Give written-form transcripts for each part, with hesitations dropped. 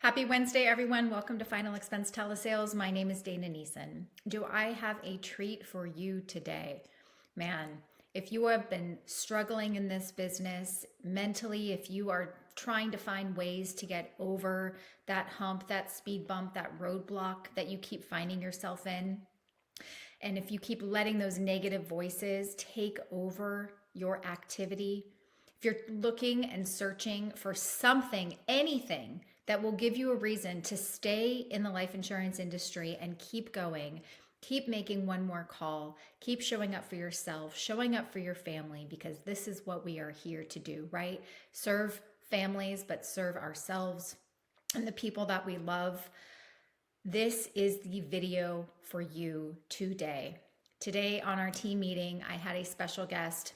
Happy Wednesday, everyone. Welcome to Final Expense Telesales. My name is Dana Neeson. Do I have a treat for you today? Man, if you have been struggling in this business mentally, if you are trying to find ways to get over that hump, that speed bump, that roadblock that you keep finding yourself in, and if you keep letting those negative voices take over your activity, if you're looking and searching for something, anything that will give you a reason to stay in the life insurance industry and keep going, keep making one more call, keep showing up for yourself, showing up for your family, because this is what we are here to do, right? Serve families, but serve ourselves and the people that we love. This is the video for you today. Today on our team meeting, I had a special guest,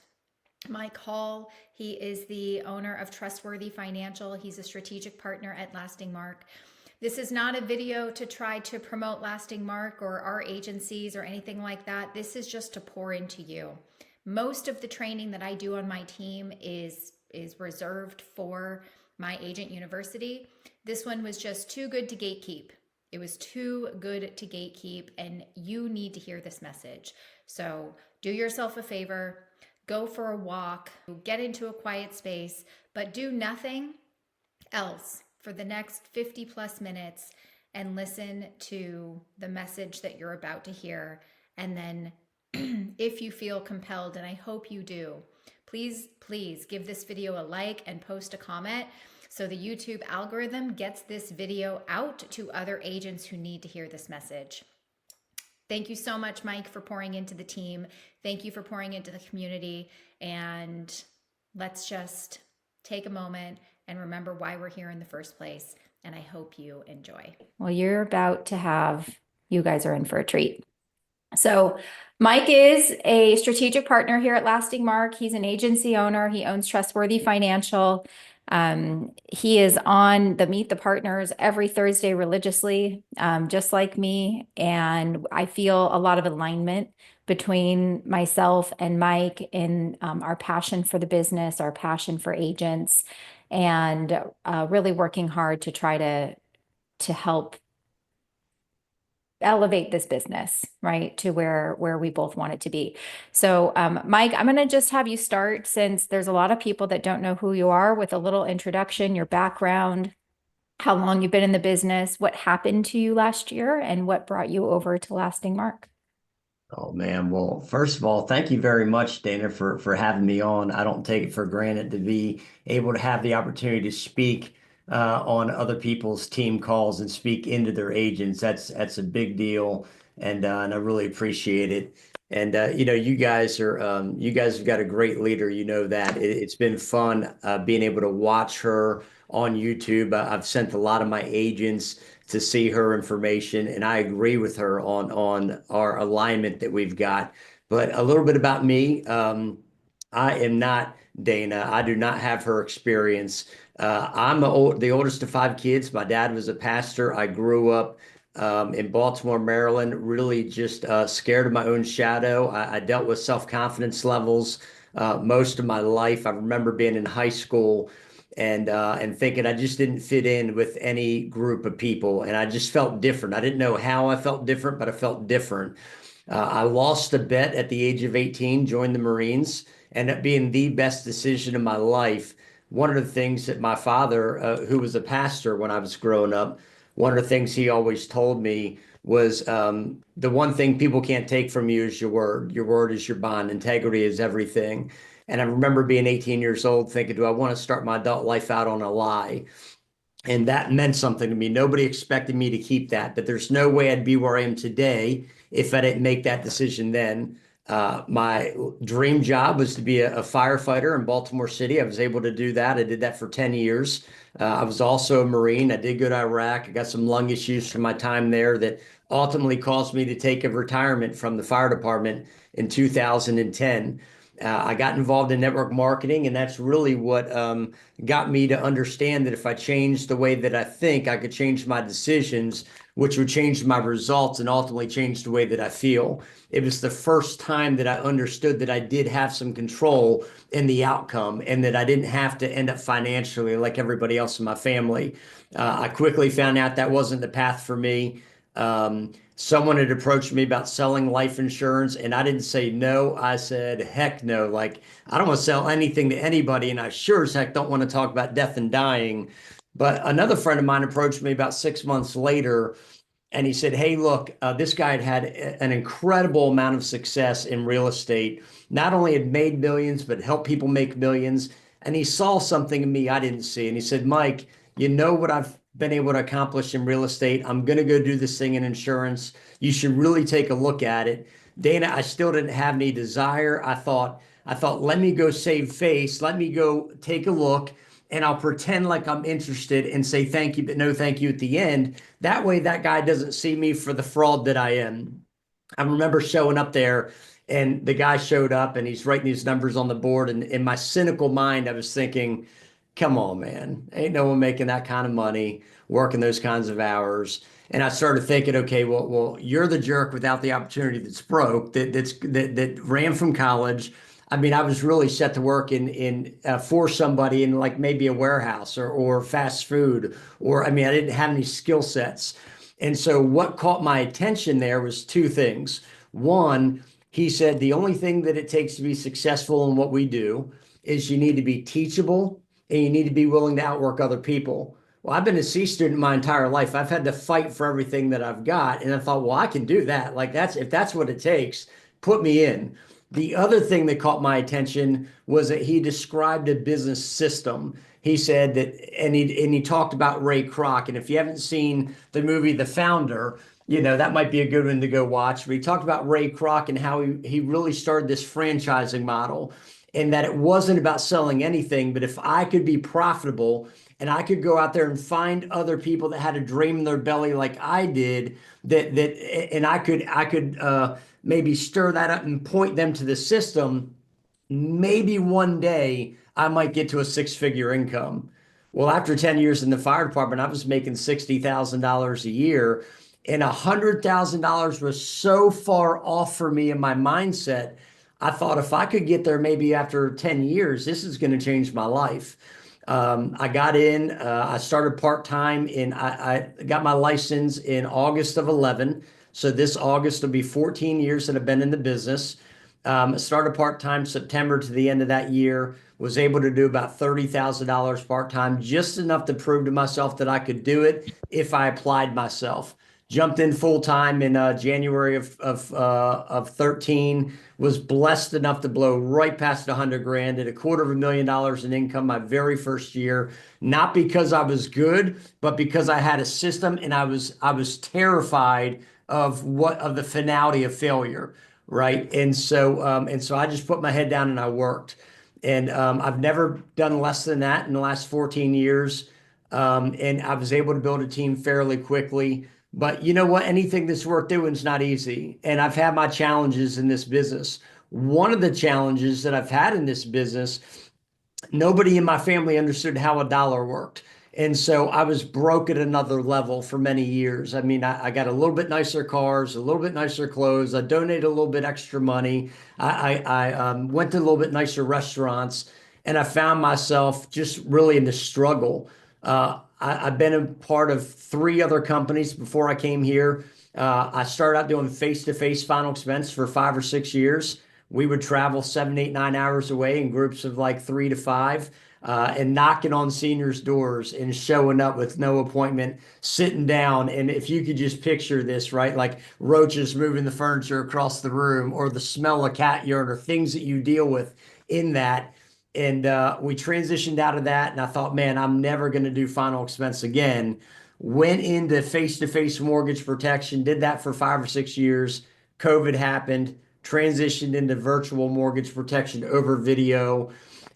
Mike Hall. He is the owner of Trustworthy Financial. He's a strategic partner at Lasting Mark. This is not a video to try to promote Lasting Mark or our agencies or anything like that. This is just to pour into you. Most of the training that I do on my team is reserved for my agent university. This one was just too good to gatekeep. It was too good to gatekeep, and you need to hear this message. So do yourself a favor, go for a walk, get into a quiet space, but do nothing else for the next 50 plus minutes and listen to the message that you're about to hear. And then if you feel compelled, and I hope you do, please give this video a like and post a comment so the YouTube algorithm gets this video out to other agents who need to hear this message. Thank you so much, Mike, for pouring into the team. Thank you for pouring into the community. And let's just take a moment and remember why we're here in the first place. And I hope you enjoy. Well, you guys are in for a treat. So Mike is a strategic partner here at Lasting Mark. He's an agency owner. He owns Trustworthy Financial. He is on the Meet the Partners every Thursday religiously, just like me. And I feel a lot of alignment between myself and Mike in our passion for the business, our passion for agents, and really working hard to try to help elevate this business, right, to where we both want it to be. So Mike, I'm going to just have you start, since there's a lot of people that don't know who you are, with a little introduction, your background, how long you've been in the business, what happened to you last year, and what brought you over to Lasting Mark. Oh man, well, first of all, thank you very much, Dana, for having me on. I don't take it for granted to be able to have the opportunity to speak on other people's team calls and speak into their agents. That's a big deal, and I really appreciate it. And you guys have got a great leader. You know that it's been fun being able to watch her on YouTube. I've sent a lot of my agents to see her information, and I agree with her on our alignment that we've got. But a little bit about me. I am not Dana. I do not have her experience. I'm the oldest of five kids. My dad was a pastor. I grew up in Baltimore, Maryland, really just scared of my own shadow. I dealt with self-confidence levels most of my life. I remember being in high school and thinking I just didn't fit in with any group of people, and I just felt different. I didn't know how I felt different, but I felt different. I lost a bet at the age of 18, joined the Marines, ended up being the best decision of my life. One of the things that my father, who was a pastor when I was growing up, one of the things he always told me was the one thing people can't take from you is your word. Your word is your bond. Integrity is everything. And I remember being 18 years old thinking, do I want to start my adult life out on a lie? And that meant something to me. Nobody expected me to keep that, but there's no way I'd be where I am today if I didn't make that decision then. My dream job was to be a firefighter in Baltimore City. I was able to do that. I did that for 10 years. I was also a Marine. I did go to Iraq. I got some lung issues from my time there that ultimately caused me to take a retirement from the fire department in 2010. I got involved in network marketing, and that's really what got me to understand that if I changed the way that I think, I could change my decisions, which would change my results and ultimately change the way that I feel. It was the first time that I understood that I did have some control in the outcome and that I didn't have to end up financially like everybody else in my family. I quickly found out that wasn't the path for me. Someone had approached me about selling life insurance, and I didn't say no. I said, heck no. Like, I don't want to sell anything to anybody, and I sure as heck don't want to talk about death and dying. But another friend of mine approached me about 6 months later, and he said, hey, look, this guy had had an incredible amount of success in real estate. Not only had made millions, but helped people make millions. And he saw something in me I didn't see. And he said, Mike, you know what I've been able to accomplish in real estate? I'm going to go do this thing in insurance. You should really take a look at it. Dana, I still didn't have any desire. I thought, let me go save face. Let me go take a look and I'll pretend like I'm interested and say thank you, but no thank you at the end. That way, that guy doesn't see me for the fraud that I am. I remember showing up there and the guy showed up and he's writing these numbers on the board. And in my cynical mind, I was thinking, come on, man, ain't no one making that kind of money, working those kinds of hours. And I started thinking, okay, well, you're the jerk without the opportunity that's broke, that ran from college. I mean, I was really set to work in for somebody in like maybe a warehouse or fast food, or I mean, I didn't have any skill sets. And so what caught my attention there was two things. One, he said the only thing that it takes to be successful in what we do is you need to be teachable and you need to be willing to outwork other people. Well, I've been a C student my entire life. I've had to fight for everything that I've got. And I thought, well, I can do that. Like if that's what it takes, put me in. The other thing that caught my attention was that he described a business system. He said that, and he talked about Ray Kroc. And if you haven't seen the movie The Founder, that might be a good one to go watch. But he talked about Ray Kroc and how he really started this franchising model, and that it wasn't about selling anything, but if I could be profitable and I could go out there and find other people that had a dream in their belly like I did, and I could maybe stir that up and point them to the system, maybe one day I might get to a six-figure income. Well, after 10 years in the fire department, I was making $60,000 a year, and $100,000 was so far off for me in my mindset. I thought if I could get there maybe after 10 years, this is going to change my life. I got in, I started part-time I got my license in August of 11. So this August will be 14 years that I've been in the business. Started part-time September to the end of that year, was able to do about $30,000 part-time, just enough to prove to myself that I could do it if I applied myself. Jumped in full-time in January of 13, was blessed enough to blow right past 100 grand at $250,000 in income my very first year, not because I was good, but because I had a system and I was terrified of the finality of failure, right? And so I just put my head down and I worked. And I've never done less than that in the last 14 years. And I was able to build a team fairly quickly. But you know what? Anything that's worth doing is not easy. And I've had my challenges in this business. One of the challenges that I've had in this business, nobody in my family understood how a dollar worked. And so I was broke at another level for many years. I mean, I got a little bit nicer cars, a little bit nicer clothes. I donated a little bit extra money. I went to a little bit nicer restaurants, and I found myself just really in the struggle. I've been a part of three other companies before I came here. I started out doing face-to-face final expense for 5 or 6 years. We would travel 7, 8, 9 hours away in groups of like 3 to 5, and knocking on seniors' doors and showing up with no appointment, sitting down. And if you could just picture this, right? Like roaches moving the furniture across the room, or the smell of cat urine, or things that you deal with in that. And we transitioned out of that, and I thought, man, I'm never going to do final expense again. Went into face-to-face mortgage protection, did that for 5 or 6 years. COVID happened, transitioned into virtual mortgage protection over video.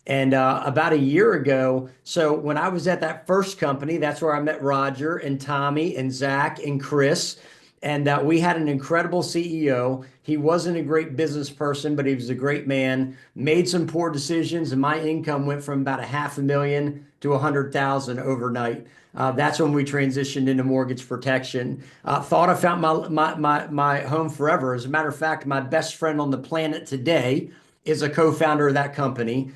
And about a year ago, so when I was at that first company, that's where I met Roger and Tommy and Zach and Chris. And we had an incredible CEO. He wasn't a great business person, but he was a great man. Made some poor decisions, and my income went from about $500,000 to 100,000 overnight. That's when we transitioned into mortgage protection. Thought I found my home forever. As a matter of fact, my best friend on the planet today is a co-founder of that company.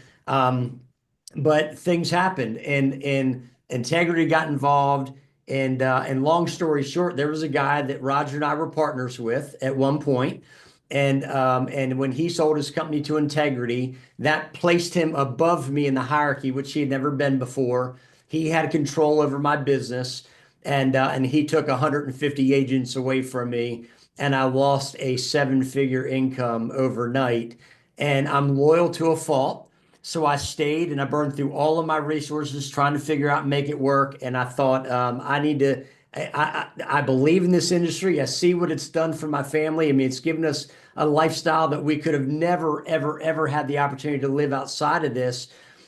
But things happened, and integrity got involved. And long story short, there was a guy that Roger and I were partners with at one point, and when he sold his company to Integrity, that placed him above me in the hierarchy, which he had never been before. He had control over my business, and he took 150 agents away from me, and I lost a seven-figure income overnight. And I'm loyal to a fault. So I stayed and I burned through all of my resources trying to figure out and make it work. And I thought, I need to, I believe in this industry. I see what it's done for my family. I mean, it's given us a lifestyle that we could have never, ever, ever had the opportunity to live outside of this.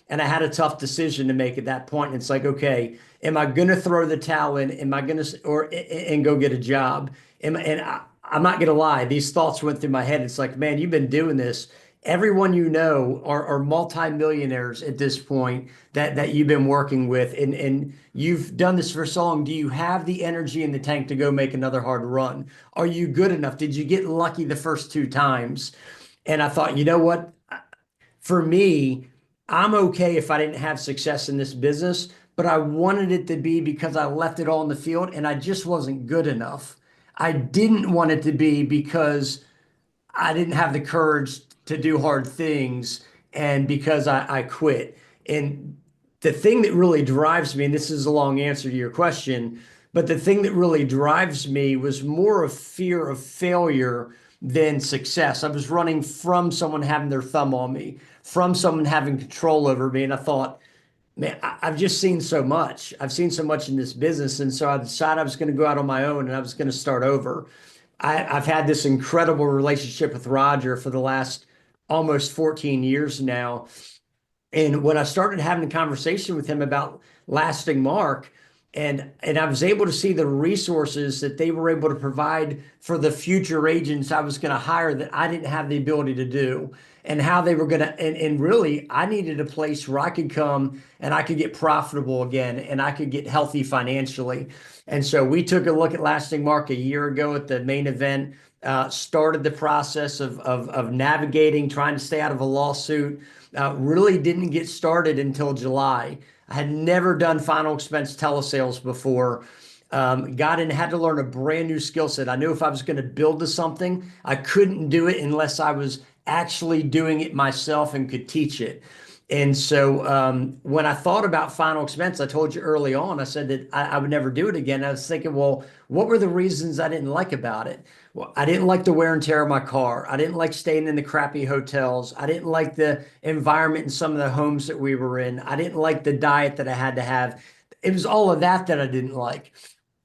And I had a tough decision to make at that point. And it's like, okay, am I going to throw the towel in? Am I going to, or, and go get a job? I'm not going to lie. These thoughts went through my head. It's like, man, you've been doing this. Everyone you know are multimillionaires at this point that you've been working with, and you've done this for so long. Do you have the energy in the tank to go make another hard run? Are you good enough? Did you get lucky the first two times? And I thought, you know what? For me, I'm okay if I didn't have success in this business, but I wanted it to be because I left it all in the field and I just wasn't good enough. I didn't want it to be because I didn't have the courage to do hard things and because I quit. And the thing that really drives me, and this is a long answer to your question, but the thing that really drives me was more of fear of failure than success. I was running from someone having their thumb on me, from someone having control over me. And I thought, man, I've just seen so much. I've seen so much in this business. And so I decided I was going to go out on my own and I was going to start over. I've had this incredible relationship with Roger for the last almost 14 years now. And when I started having a conversation with him about lasting Mark, and I was able to see the resources that they were able to provide for the future agents I was going to hire that I didn't have the ability to do, and how they were going to, and really, I needed a place where I could come and I could get profitable again and I could get healthy financially. And so we took a look at lasting Mark a year ago at the main event, started the process of navigating, trying to stay out of a lawsuit. Really didn't get started until July. I had never done final expense telesales before. Got in, had to learn a brand new skill set. I knew if I was going to build to something, I couldn't do it unless I was actually doing it myself and could teach it. And so when I thought about final expense, I told you early on, I said that I would never do it again. I was thinking, well, what were the reasons I didn't like about it? Well, I didn't like the wear and tear of my car. I didn't like staying in the crappy hotels. I didn't like the environment in some of the homes that we were in. I didn't like the diet that I had to have. It was all of that that I didn't like.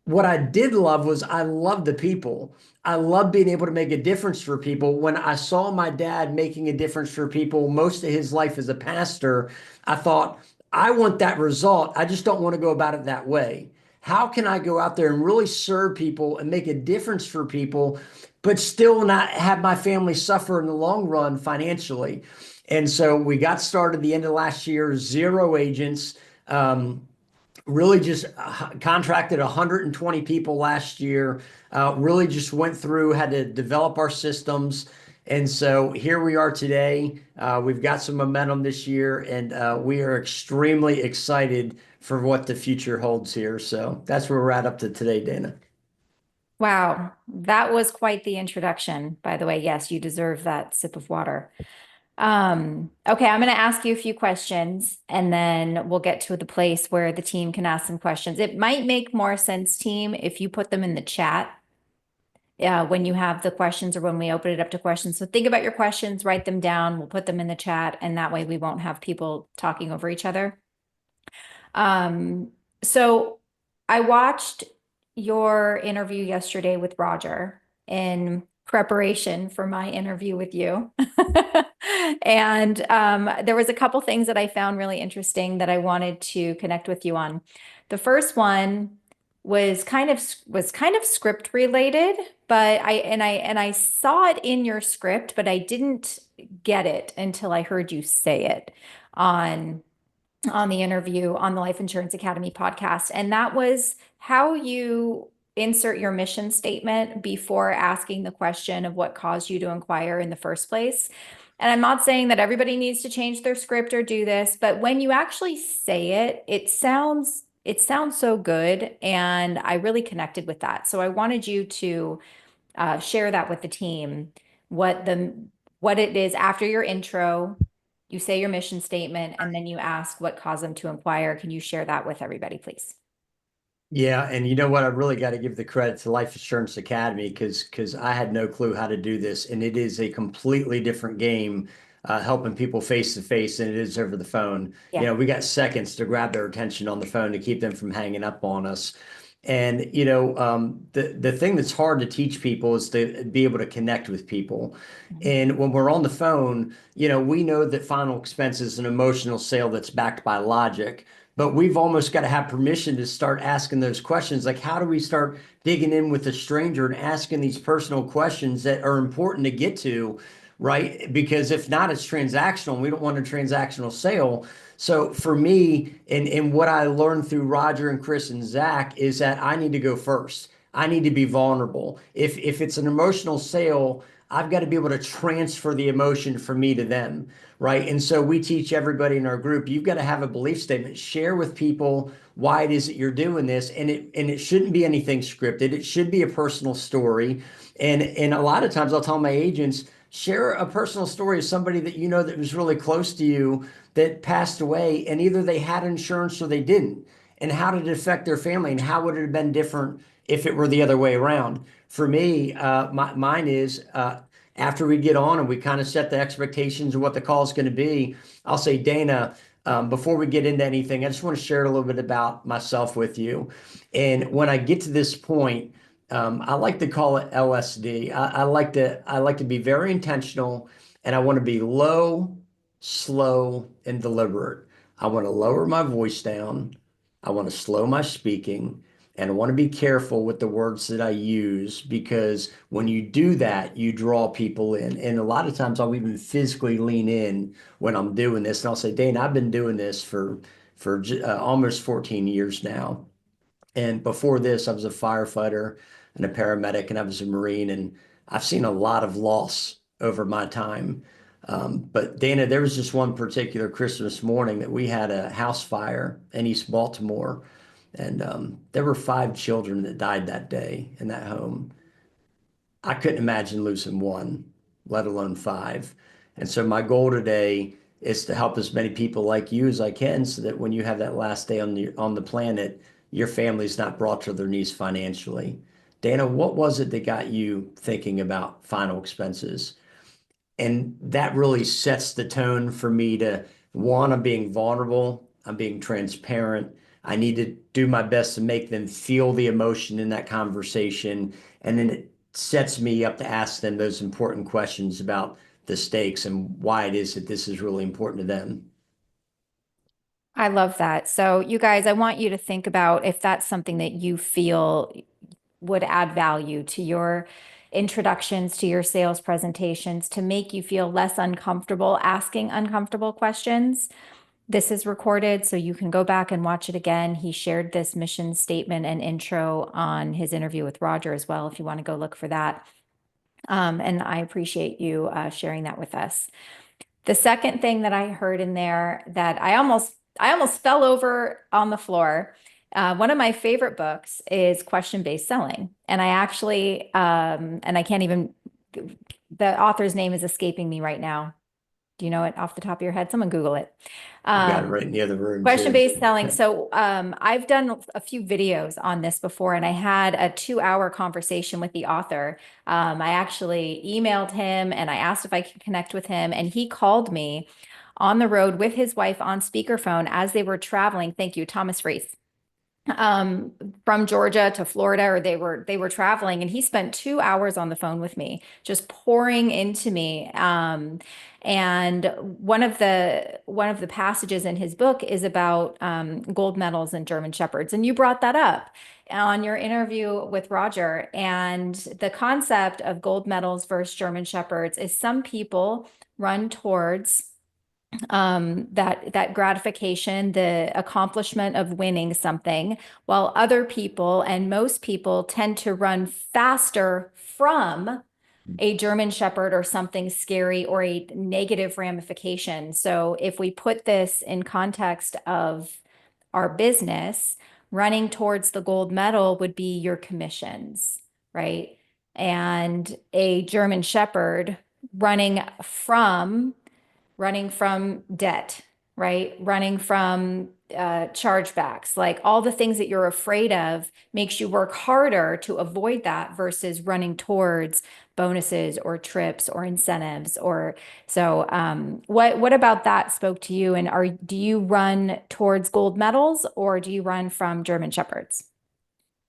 What I did love was I loved the people. I love being able to make a difference for people. When I saw my dad making a difference for people most of his life as a pastor, I thought, I want that result. I just don't want to go about it that way. How can I go out there and really serve people and make a difference for people, but still not have my family suffer in the long run financially? And so we got started the end of last year, zero agents. Really just contracted 120 people last year. Really just went through, had to develop our systems. And so here we are today. We've got some momentum this year, and we are extremely excited for what the future holds here. So that's where we're at up to today, Dana. Wow, that was quite the introduction, by the way. Yes, you deserve that sip of water. Okay, I'm going to ask you a few questions and then we'll get to the place where the team can ask some questions. It might make more sense, team, if you put them in the chat when you have the questions or when we open it up to questions. So think about your questions, write them down, we'll put them in the chat, and that way we won't have people talking over each other. So I watched your interview yesterday with Roger in preparation for my interview with you. And there was a couple things that I found really interesting that I wanted to connect with you on. The first one was kind of script related, but I saw it in your script, but I didn't get it until I heard you say it on on the interview on the Life Insurance Academy podcast. And that was how you insert your mission statement before asking the question of what caused you to inquire in the first place. And I'm not saying that everybody needs to change their script or do this, but when you actually say it, it sounds so good. And I really connected with that. So I wanted you to share that with the team, what the what it is after your intro, you say your mission statement, and then you ask what caused them to inquire. Can you share that with everybody, please? Yeah, and you know what? I really got to give the credit to Life Insurance Academy because I had no clue how to do this, and it is a completely different game helping people face to face than it is over the phone. Yeah. We got seconds to grab their attention on the phone to keep them from hanging up on us. And the thing that's hard to teach people is to be able to connect with people. Mhm. And when we're on the phone, we know that final expense is an emotional sale that's backed by logic. But we've almost got to have permission to start asking those questions. Like, how do we start digging in with a stranger and asking these personal questions that are important to get to, right? Because if not, it's transactional. We don't want a transactional sale. So for me, and what I learned through Roger and Chris and Zach is that I need to go first. I need to be vulnerable. If it's an emotional sale, I've got to be able to transfer the emotion from me to them, right? And so we teach everybody in our group, you've got to have a belief statement, share with people why it is that you're doing this, and it shouldn't be anything scripted. It should be a personal story. And a lot of times I'll tell my agents, share a personal story of somebody that you know that was really close to you that passed away, and either they had insurance or they didn't. And how did it affect their family? And how would it have been different if it were the other way around? For me, mine is after we get on and we kind of set the expectations of what the call is going to be, I'll say, Dana, before we get into anything, I just want to share a little bit about myself with you. And when I get to this point, I like to call it LSD. I like to be very intentional, and I want to be low, slow, and deliberate. I want to lower my voice down. I want to slow my speaking. And I want to be careful with the words that I use because when you do that, you draw people in. And a lot of times I'll even physically lean in when I'm doing this. And I'll say, Dane, I've been doing this for almost 14 years now. And before this, I was a firefighter and a paramedic, and I was a Marine, and I've seen a lot of loss over my time. But Dana, there was just one particular Christmas morning that we had a house fire in East Baltimore, and there were 5 children that died that day in that home. I couldn't imagine losing one, let alone 5. And so my goal today is to help as many people like you as I can so that when you have that last day on the planet, your family's not brought to their knees financially. Dana, what was it that got you thinking about final expenses? And that really sets the tone for me to one, I'm being vulnerable, I'm being transparent. I need to do my best to make them feel the emotion in that conversation. And then it sets me up to ask them those important questions about the stakes and why it is that this is really important to them. I love that. So, you guys, I want you to think about if that's something that you feel would add value to your introductions, to your sales presentations, to make you feel less uncomfortable asking uncomfortable questions. This is recorded, so you can go back and watch it again. He shared this mission statement and intro on his interview with Roger as well, if you want to go look for that. And I appreciate you sharing that with us. The second thing that I heard in there that I almost fell over on the floor. One of my favorite books is Question-Based Selling, and I actually and I can't even the author's name is escaping me right now. Do you know it off the top of your head? Someone Google it. I got it right in the other room too. Question-based selling. So I've done a few videos on this before, and I had a 2-hour conversation with the author. I actually emailed him and I asked if I could connect with him, and he called me on the road with his wife on speakerphone as they were traveling. Thank you, Thomas Reese, um, from Georgia to Florida, or they were traveling, and he spent 2 hours on the phone with me, just pouring into me. And one of the passages in his book is about gold medals and German shepherds, and you brought that up on your interview with Roger. And the concept of gold medals versus German shepherds is some people run towards that gratification, the accomplishment of winning something, while other people and most people tend to run faster from a German Shepherd or something scary or a negative ramification. So if we put this in context of our business, running towards the gold medal would be your commissions, right? And a German Shepherd running from running from debt, right? Running from chargebacks, like all the things that you're afraid of makes you work harder to avoid that versus running towards bonuses or trips or incentives or so what about that spoke to you and are do you run towards gold medals or do you run from German Shepherds?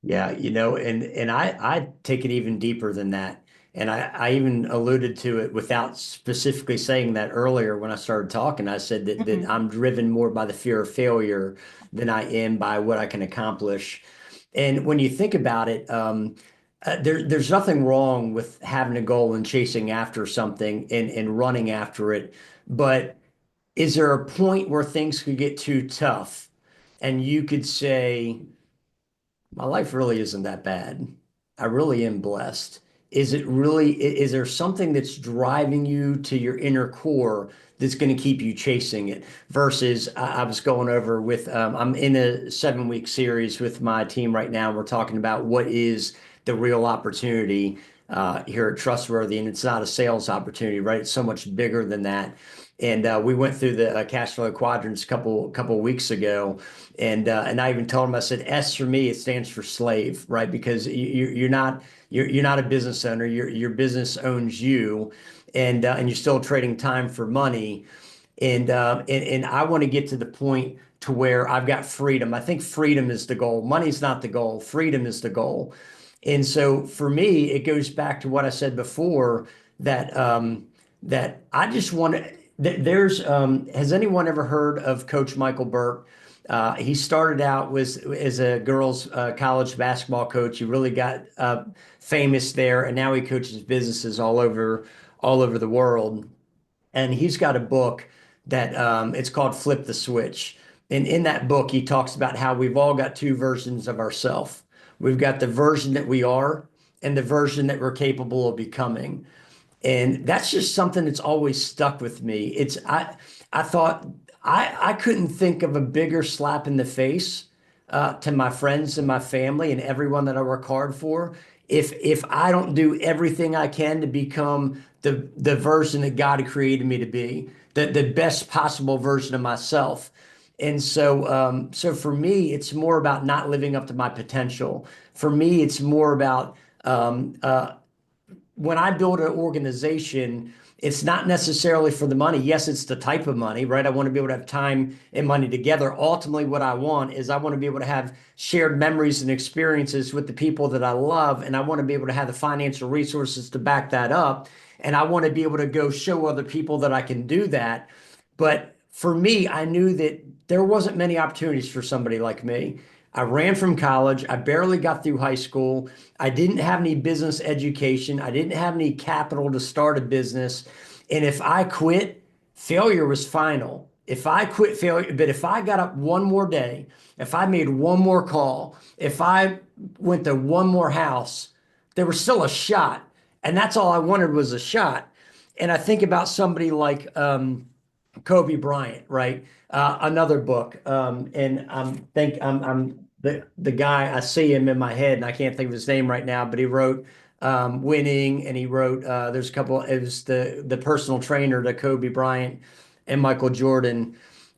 Yeah, and I take it even deeper than that. And I even alluded to it without specifically saying that earlier when I started talking. I said that Mhm. I'm driven more by the fear of failure than I am by what I can accomplish. And when you think about it, there's nothing wrong with having a goal and chasing after something and running after it. But is there a point where things could get too tough and you could say, my life really isn't that bad. I really am blessed. Is it really, is there something that's driving you to your inner core that's going to keep you chasing it? Versus, I was going over with, I'm in a 7 week series with my team right now. We're talking about what is the real opportunity here at Trustworthy. And it's not a sales opportunity, right? It's so much bigger than that. And we went through the cash flow quadrants a couple weeks ago, and I even told him, I said, S for me, it stands for slave, right? Because you're not a business owner. Your business owns you, and you're still trading time for money. And I want to get to the point to where I've got freedom. I think freedom is the goal. Money's not the goal. Freedom is the goal. And so for me, it goes back to what I said before that I just want to. There's has anyone ever heard of Coach Michael Burke? He started out as a girls' college basketball coach. He really got famous there, and now he coaches businesses all over the world. And he's got a book that it's called Flip the Switch. And in that book, he talks about how we've all got two versions of ourselves. We've got the version that we are and the version that we're capable of becoming. And that's just something that's always stuck with me. I thought I couldn't think of a bigger slap in the face to my friends and my family and everyone that I work hard for if I don't do everything I can to become the version that God created me to be, the best possible version of myself. And so for me, it's more about not living up to my potential. For me, it's more about when I build an organization, it's not necessarily for the money. Yes, it's the type of money, right? I want to be able to have time and money together. Ultimately, what I want is I want to be able to have shared memories and experiences with the people that I love. And I want to be able to have the financial resources to back that up. And I want to be able to go show other people that I can do that. But for me, I knew that there wasn't many opportunities for somebody like me. I ran from college. I barely got through high school. I didn't have any business education. I didn't have any capital to start a business. And if I quit, failure was final. If I quit failure, but if I got up one more day, if I made one more call, if I went to one more house, there was still a shot. And that's all I wanted was a shot. And I think about somebody like Kobe Bryant, right? Another book, and I'm the guy. I see him in my head, and I can't think of his name right now. But he wrote Winning, and he wrote there's a couple. It was the personal trainer to Kobe Bryant and Michael Jordan,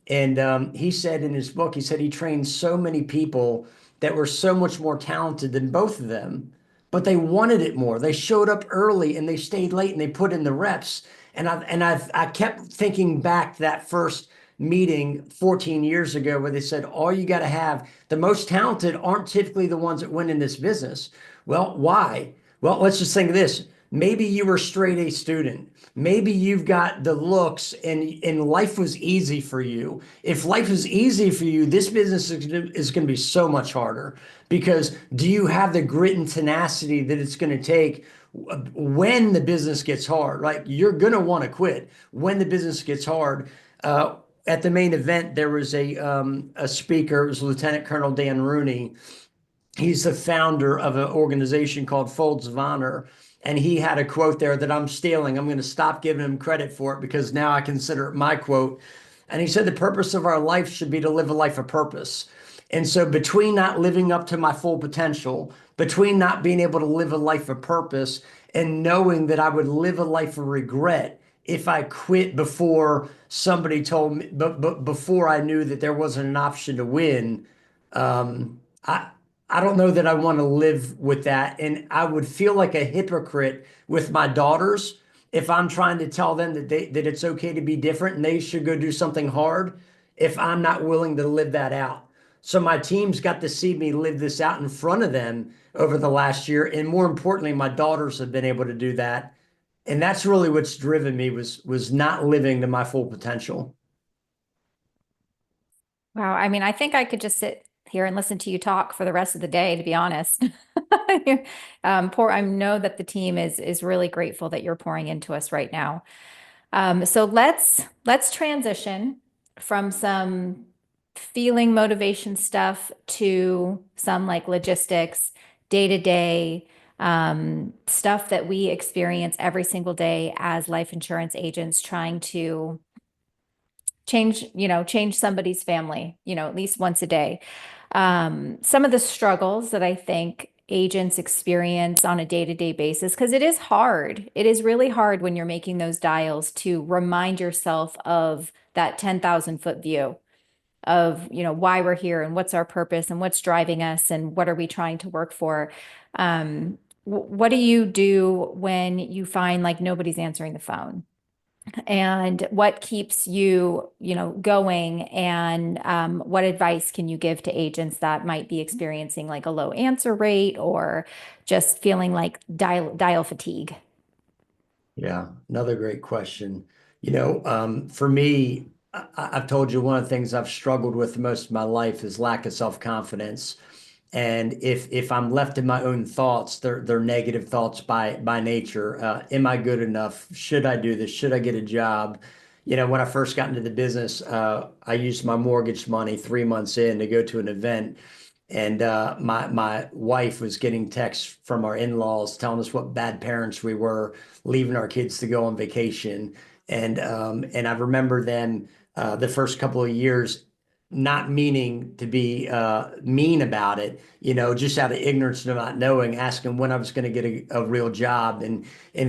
and he said in his book, he said he trained so many people that were so much more talented than both of them, but they wanted it more. They showed up early and they stayed late and they put in the reps. And I kept thinking back to that first meeting 14 years ago where they said all you got to have, the most talented aren't typically the ones that win in this business. Well, why? Well, let's just think of this. Maybe you were a straight A student. Maybe you've got the looks and life was easy for you. If life is easy for you, this business is going to be so much harder because do you have the grit and tenacity that it's going to take when the business gets hard? Like you're going to want to quit when the business gets hard. at the main event, there was a speaker. It was Lieutenant Colonel Dan Rooney. He's the founder of an organization called Folds of Honor. And he had a quote there that I'm stealing. I'm going to stop giving him credit for it because now I consider it my quote. And he said, the purpose of our life should be to live a life of purpose. And so, between not living up to my full potential, between not being able to live a life of purpose, and knowing that I would live a life of regret if I quit before somebody told me, but before I knew that there wasn't an option to win, um, I don't know that I want to live with that. And I would feel like a hypocrite with my daughters if I'm trying to tell them that it's okay to be different and they should go do something hard if I'm not willing to live that out. So my team's got to see me live this out in front of them over the last year. And more importantly, my daughters have been able to do that. And that's really what's driven me was not living to my full potential. Wow. I mean, I think I could just sit here and listen to you talk for the rest of the day, to be honest. I know that the team is really grateful that you're pouring into us right now. So let's transition from some feeling motivation stuff to some like logistics, day to day stuff that we experience every single day as life insurance agents trying to change somebody's family, at least once a day. Some of the struggles that I think agents experience on a day-to-day basis, because it is hard. It is really hard when you're making those dials to remind yourself of that 10,000 foot view of, why we're here and what's our purpose and what's driving us and what are we trying to work for. What do you do when you find like nobody's answering the phone? And what keeps you, going? And what advice can you give to agents that might be experiencing like a low answer rate or just feeling like dial fatigue? Yeah, another great question. For me, I've told you one of the things I've struggled with the most of my life is lack of self-confidence. And if I'm left in my own thoughts, they're negative thoughts by nature. Am I good enough? Should I do this? Should I get a job? When I first got into the business, I used my mortgage money 3 months in to go to an event. And my wife was getting texts from our in-laws telling us what bad parents we were, leaving our kids to go on vacation. And I remember them the first couple of years not meaning to be mean about it, just out of ignorance and not knowing, asking when I was going to get a real job and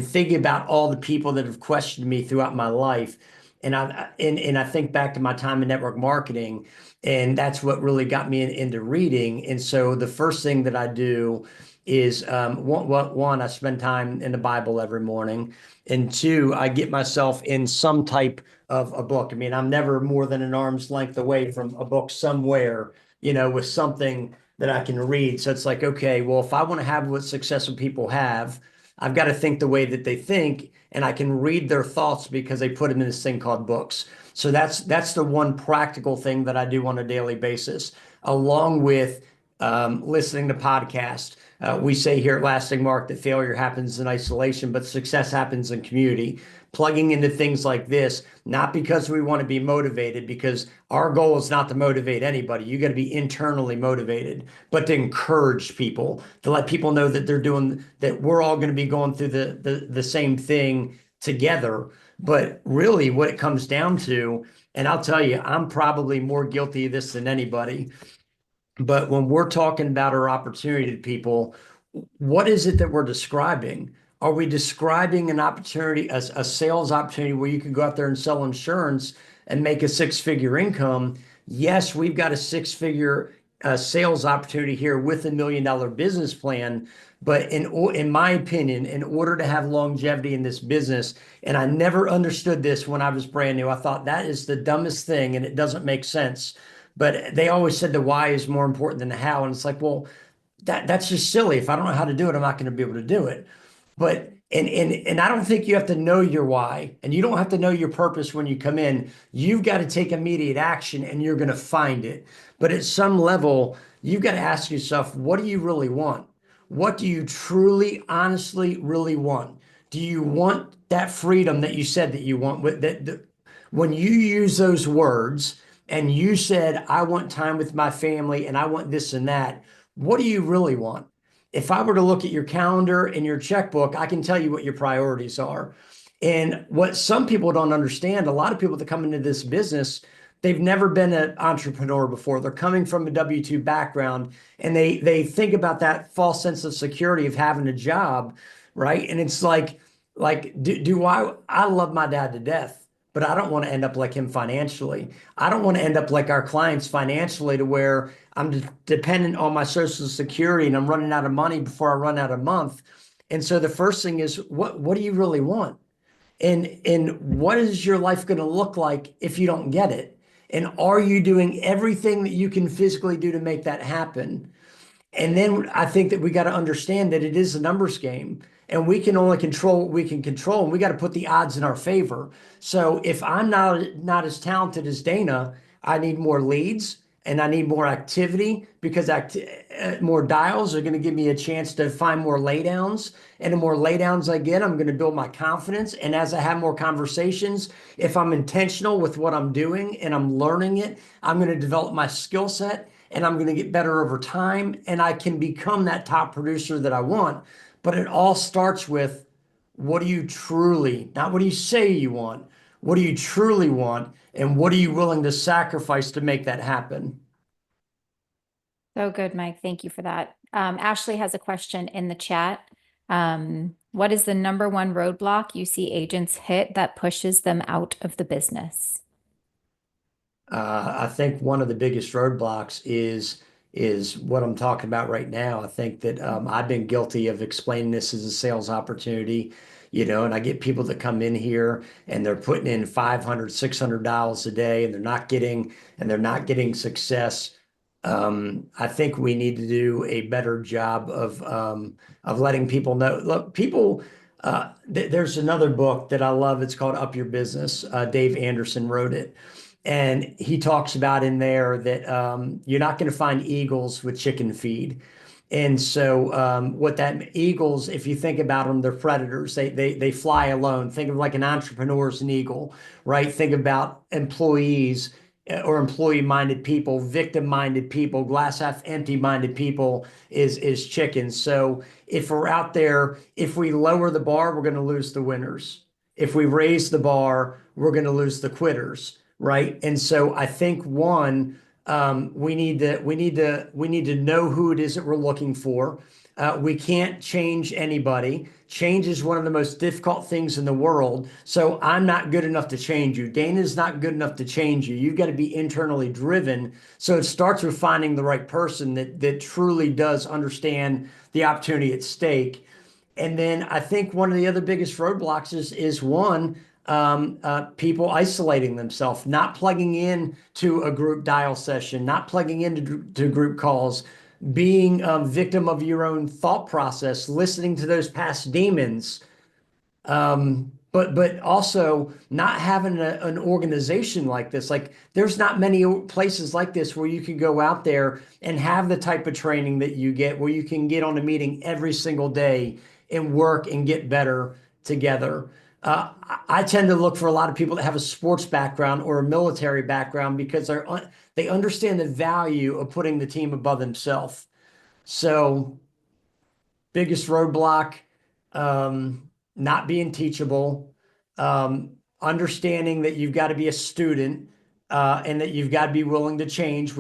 thinking about all the people that have questioned me throughout my life. And I think back to my time in network marketing, and that's what really got me into reading. And so the first thing that I do is one, I spend time in the Bible every morning, and two, I get myself in some type of a book. I mean, I'm never more than an arm's length away from a book somewhere, with something that I can read. So it's like, okay, well, if I want to have what successful people have, I've got to think the way that they think, and I can read their thoughts because they put them in this thing called books. So that's the one practical thing that I do on a daily basis, along with listening to podcasts. We say here at Lasting Mark that failure happens in isolation, but success happens in community. Plugging into things like this, not because we want to be motivated, because our goal is not to motivate anybody. You got to be internally motivated, but to encourage people, to let people know that that we're all going to be going through the same thing together. But really, what it comes down to, and I'll tell you, I'm probably more guilty of this than anybody. But when we're talking about our opportunity to people, what is it that we're describing? Are we describing an opportunity, a sales opportunity where you can go out there and sell insurance and make a six-figure income? Yes, we've got a six-figure sales opportunity here with $1 million business plan. But in my opinion, in order to have longevity in this business, and I never understood this when I was brand new, I thought that is the dumbest thing and it doesn't make sense. But they always said the why is more important than the how. And it's like, well, that's just silly. If I don't know how to do it, I'm not going to be able to do it. But and I don't think you have to know your why, and you don't have to know your purpose when you come in. You've got to take immediate action and you're going to find it. But at some level, you've got to ask yourself, what do you really want? What do you truly, honestly, really want? Do you want that freedom that you said that you want? When you use those words and you said, I want time with my family and I want this and that, what do you really want? If I were to look at your calendar and your checkbook, I can tell you what your priorities are. And what some people don't understand, a lot of people that come into this business, they've never been an entrepreneur before. They're coming from a W-2 background and they think about that false sense of security of having a job, right? And it's like do I love my dad to death, but I don't want to end up like him financially. I don't want to end up like our clients financially to where I'm dependent on my social security and I'm running out of money before I run out of month. And so the first thing is what do you really want? And what is your life going to look like if you don't get it? And are you doing everything that you can physically do to make that happen? And then I think that we got to understand that it is a numbers game and we can only control what we can control and we got to put the odds in our favor. So if I'm not as talented as Dana, I need more leads and I need more activity because more dials are going to give me a chance to find more laydowns. And the more laydowns I get, I'm going to build my confidence. And as I have more conversations, if I'm intentional with what I'm doing and I'm learning it, I'm going to develop my skill set and I'm going to get better over time and I can become that top producer that I want. But it all starts with what do you truly, not what do you say you want, what do you truly want, and what are you willing to sacrifice to make that happen? So good, Mike. Thank you for that. Ashley has a question in the chat. What is the number one roadblock you see agents hit that pushes them out of the business? I think one of the biggest roadblocks is what I'm talking about right now. I think that I've been guilty of explaining this as a sales opportunity, and I get people that come in here and they're putting in 500, $600 a day and they're not getting success. I think we need to do a better job of letting people know. Look, people. There's another book that I love. It's called Up Your Business. Dave Anderson wrote it. And he talks about in there that you're not going to find eagles with chicken feed. And so what that eagles, if you think about them, they're predators. They fly alone. Think of like an entrepreneur's an eagle, right? Think about employees or employee-minded people, victim-minded people, glass half empty-minded people is chickens. So if we're out there, if we lower the bar, we're going to lose the winners. If we raise the bar, we're going to lose the quitters, right? And so I think one, we need to know who it is that we're looking for. We can't change anybody. Change is one of the most difficult things in the world. So I'm not good enough to change you. Dana's not good enough to change you. You've got to be internally driven. So it starts with finding the right person that truly does understand the opportunity at stake. And then I think one of the other biggest roadblocks is one, people isolating themselves, not plugging in to a group dial session, not plugging into to group calls, being a victim of your own thought process, listening to those past demons, but also not having an organization like this. Like there's not many places like this where you can go out there and have the type of training that you get, where you can get on a meeting every single day and work and get better together. I tend to look for a lot of people that have a sports background or a military background because they understand the value of putting the team above themselves. So biggest roadblock, not being teachable, understanding that you've got to be a student, and that you've got to be willing to change,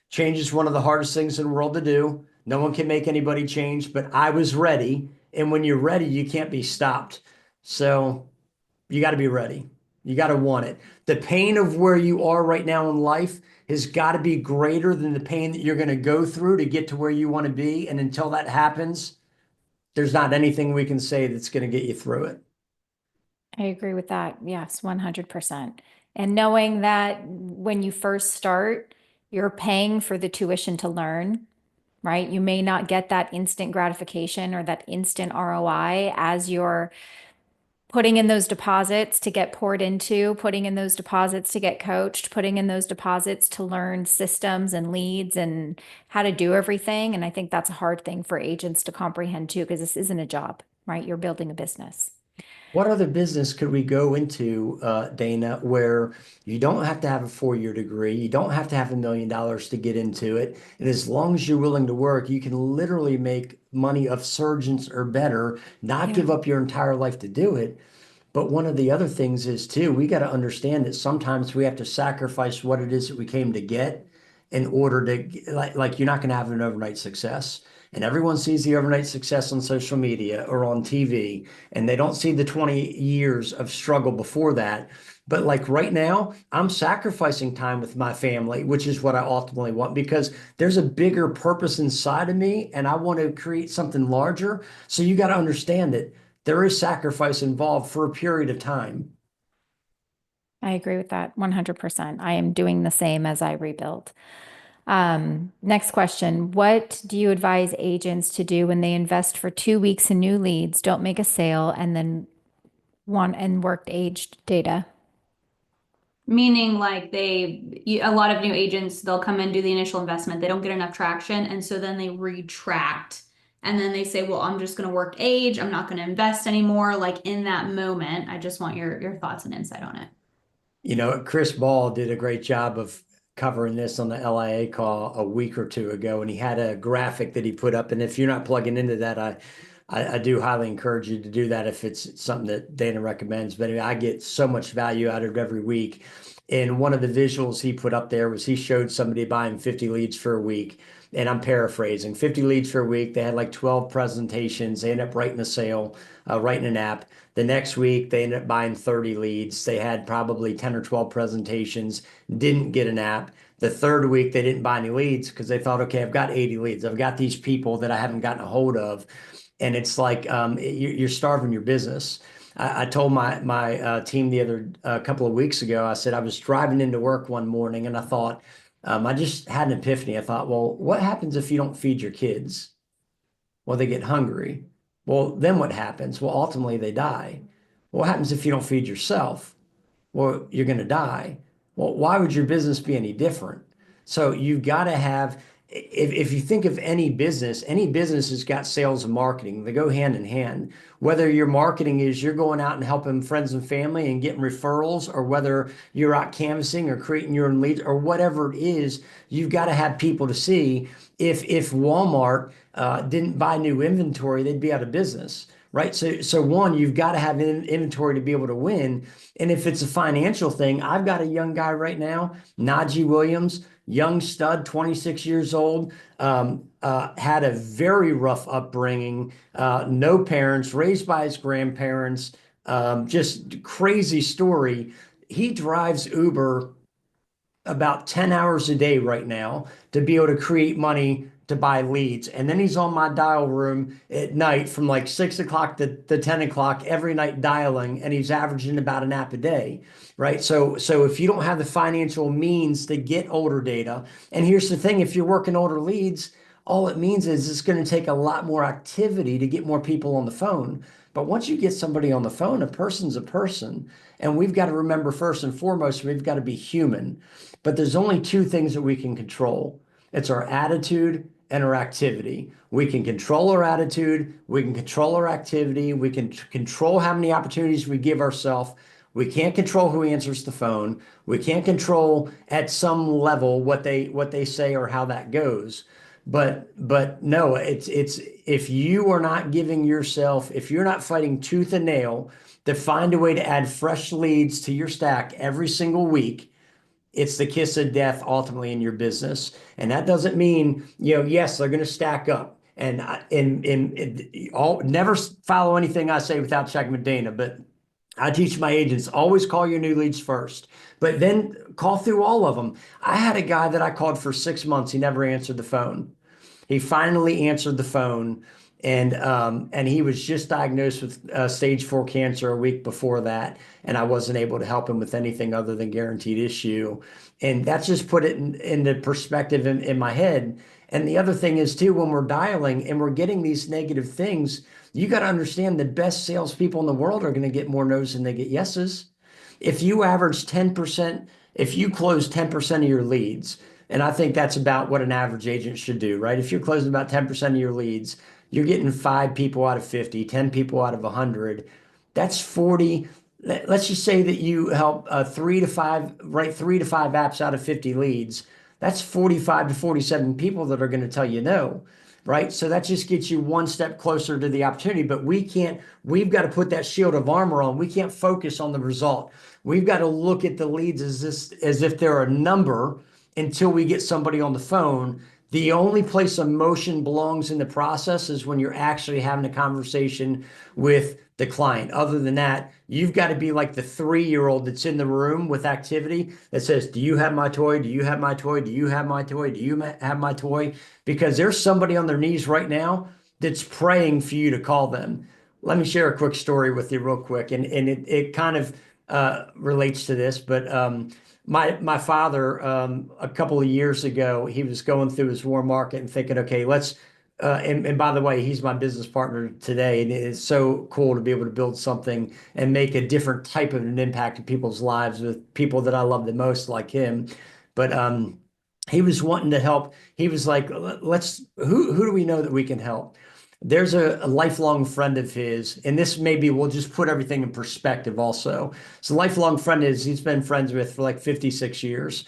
change is one of the hardest things in the world to do. No one can make anybody change, but I was ready. And when you're ready, you can't be stopped. So you got to be ready. You got to want it. The pain of where you are right now in life has got to be greater than the pain that you're going to go through to get to where you want to be. And until that happens, there's not anything we can say that's going to get you through it. I agree with that. Yes, 100%. And knowing that when you first start, you're paying for the tuition to learn, right? You may not get that instant gratification or that instant ROI as you're putting in those deposits to get poured into, putting in those deposits to get coached, putting in those deposits to learn systems and leads and how to do everything. And I think that's a hard thing for agents to comprehend too, because this isn't a job, right? You're building a business. What other business could we go into, Dana, where you don't have to have a 4-year degree, you don't have to have $1 million to get into it, and as long as you're willing to work, you can literally make money of surgeons or better, not Yeah. give up your entire life to do it. But one of the other things is too, we got to understand that sometimes we have to sacrifice what it is that we came to get in order to like you're not going to have an overnight success. And everyone sees the overnight success on social media or on TV, and they don't see the 20 years of struggle before that. But like right now, I'm sacrificing time with my family, which is what I ultimately want because there's a bigger purpose inside of me and I want to create something larger. So you got to understand that there is sacrifice involved for a period of time. I agree with that 100%. I am doing the same as I rebuild. Next question. What do you advise agents to do when they invest for 2 weeks in new leads, don't make a sale, and then want and worked aged data? Meaning like a lot of new agents, they'll come in, do the initial investment, they don't get enough traction, and so then they retract. And then they say, well, I'm just going to work age. I'm not going to invest anymore. Like in that moment, I just want your thoughts and insight on it. You know, Chris Ball did a great job of covering this on the LIA call a week or two ago, and he had a graphic that he put up. And if you're not plugging into that, I do highly encourage you to do that if it's something that Dana recommends. But I get so much value out of it every week. And one of the visuals he put up there was he showed somebody buying 50 leads for a week. And I'm paraphrasing 50 leads for a week. They had like 12 presentations. They ended up writing a sale, writing an app. The next week, they ended up buying 30 leads. They had probably 10 or 12 presentations, didn't get an app. The third week, they didn't buy any leads because they thought, okay, I've got 80 leads. I've got these people that I haven't gotten a hold of. And it's like you're starving your business. I told my team the other couple of weeks ago, I said I was driving into work one morning and I thought, I just had an epiphany. I thought, well, what happens if you don't feed your kids? Well, they get hungry. Well, then what happens? Well, ultimately they die. What happens if you don't feed yourself? Well, you're going to die. Well, why would your business be any different? So you've got to have, if you think of any business has got sales and marketing. They go hand in hand. Whether your marketing is you're going out and helping friends and family and getting referrals, or whether you're out canvassing or creating your own leads, or whatever it is, you've got to have people to see. If Walmart didn't buy new inventory, they'd be out of business, right? So one, you've got to have inventory to be able to win. And if it's a financial thing, I've got a young guy right now, Najee Williams, young stud, 26 years old, had a very rough upbringing, no parents, raised by his grandparents, just crazy story. He drives Uber about 10 hours a day right now to be able to create money to buy leads. And then he's on my dial room at night from like 6 o'clock to 10 o'clock every night dialing, and he's averaging about an app a day, right? So if you don't have the financial means to get older data, and here's the thing, if you're working older leads, all it means is it's going to take a lot more activity to get more people on the phone. But once you get somebody on the phone, a person's a person. And we've got to remember first and foremost, we've got to be human. But there's only two things that we can control. It's our attitude and our activity. We can control our attitude, we can control our activity, we can control how many opportunities we give ourselves. We can't control who answers the phone. We can't control at some level what they say or how that goes. But no, it's if you are not giving yourself, if you're not fighting tooth and nail to find a way to add fresh leads to your stack every single week, it's the kiss of death ultimately in your business. And that doesn't mean, yes, they're going to stack up. And all never follow anything I say without checking with Dana. But I teach my agents always call your new leads first, but then call through all of them. I had a guy that I called for 6 months. He never answered the phone. He finally answered the phone, and he was just diagnosed with stage 4 cancer a week before that, and I wasn't able to help him with anything other than guaranteed issue. And that's just put it into perspective in my head. And the other thing is too, when we're dialing and we're getting these negative things, you got to understand the best salespeople in the world are going to get more no's than they get yeses. If you average 10%, if you close 10% of your leads, and I think that's about what an average agent should do, right? If you're closing about 10% of your leads, you're getting 5 people out of 50, 10 people out of 100. That's 40. Let's just say that you help write 3 to 5 apps out of 50 leads. That's 45 to 47 people that are going to tell you no, right? So that just gets you one step closer to the opportunity. But we've got to put that shield of armor on. We can't focus on the result. We've got to look at the leads as if they're a number until we get somebody on the phone. The only place emotion belongs in the process is when you're actually having a conversation with the client. Other than that, you've got to be like the 3-year-old that's in the room with activity that says, do you have my toy? Do you have my toy? Do you have my toy? Do you have my toy? Because there's somebody on their knees right now that's praying for you to call them. Let me share a quick story with you real quick. And it kind of relates to this, but my father, a couple of years ago, he was going through his war market and thinking, okay, let's and by the way, he's my business partner today, and it's so cool to be able to build something and make a different type of an impact in people's lives with people that I love the most, like him. But he was wanting to help. He was like, let's who do we know that we can help? There's a lifelong friend of his, and this maybe we'll just put everything in perspective also. So lifelong friend is he's been friends with for like 56 years.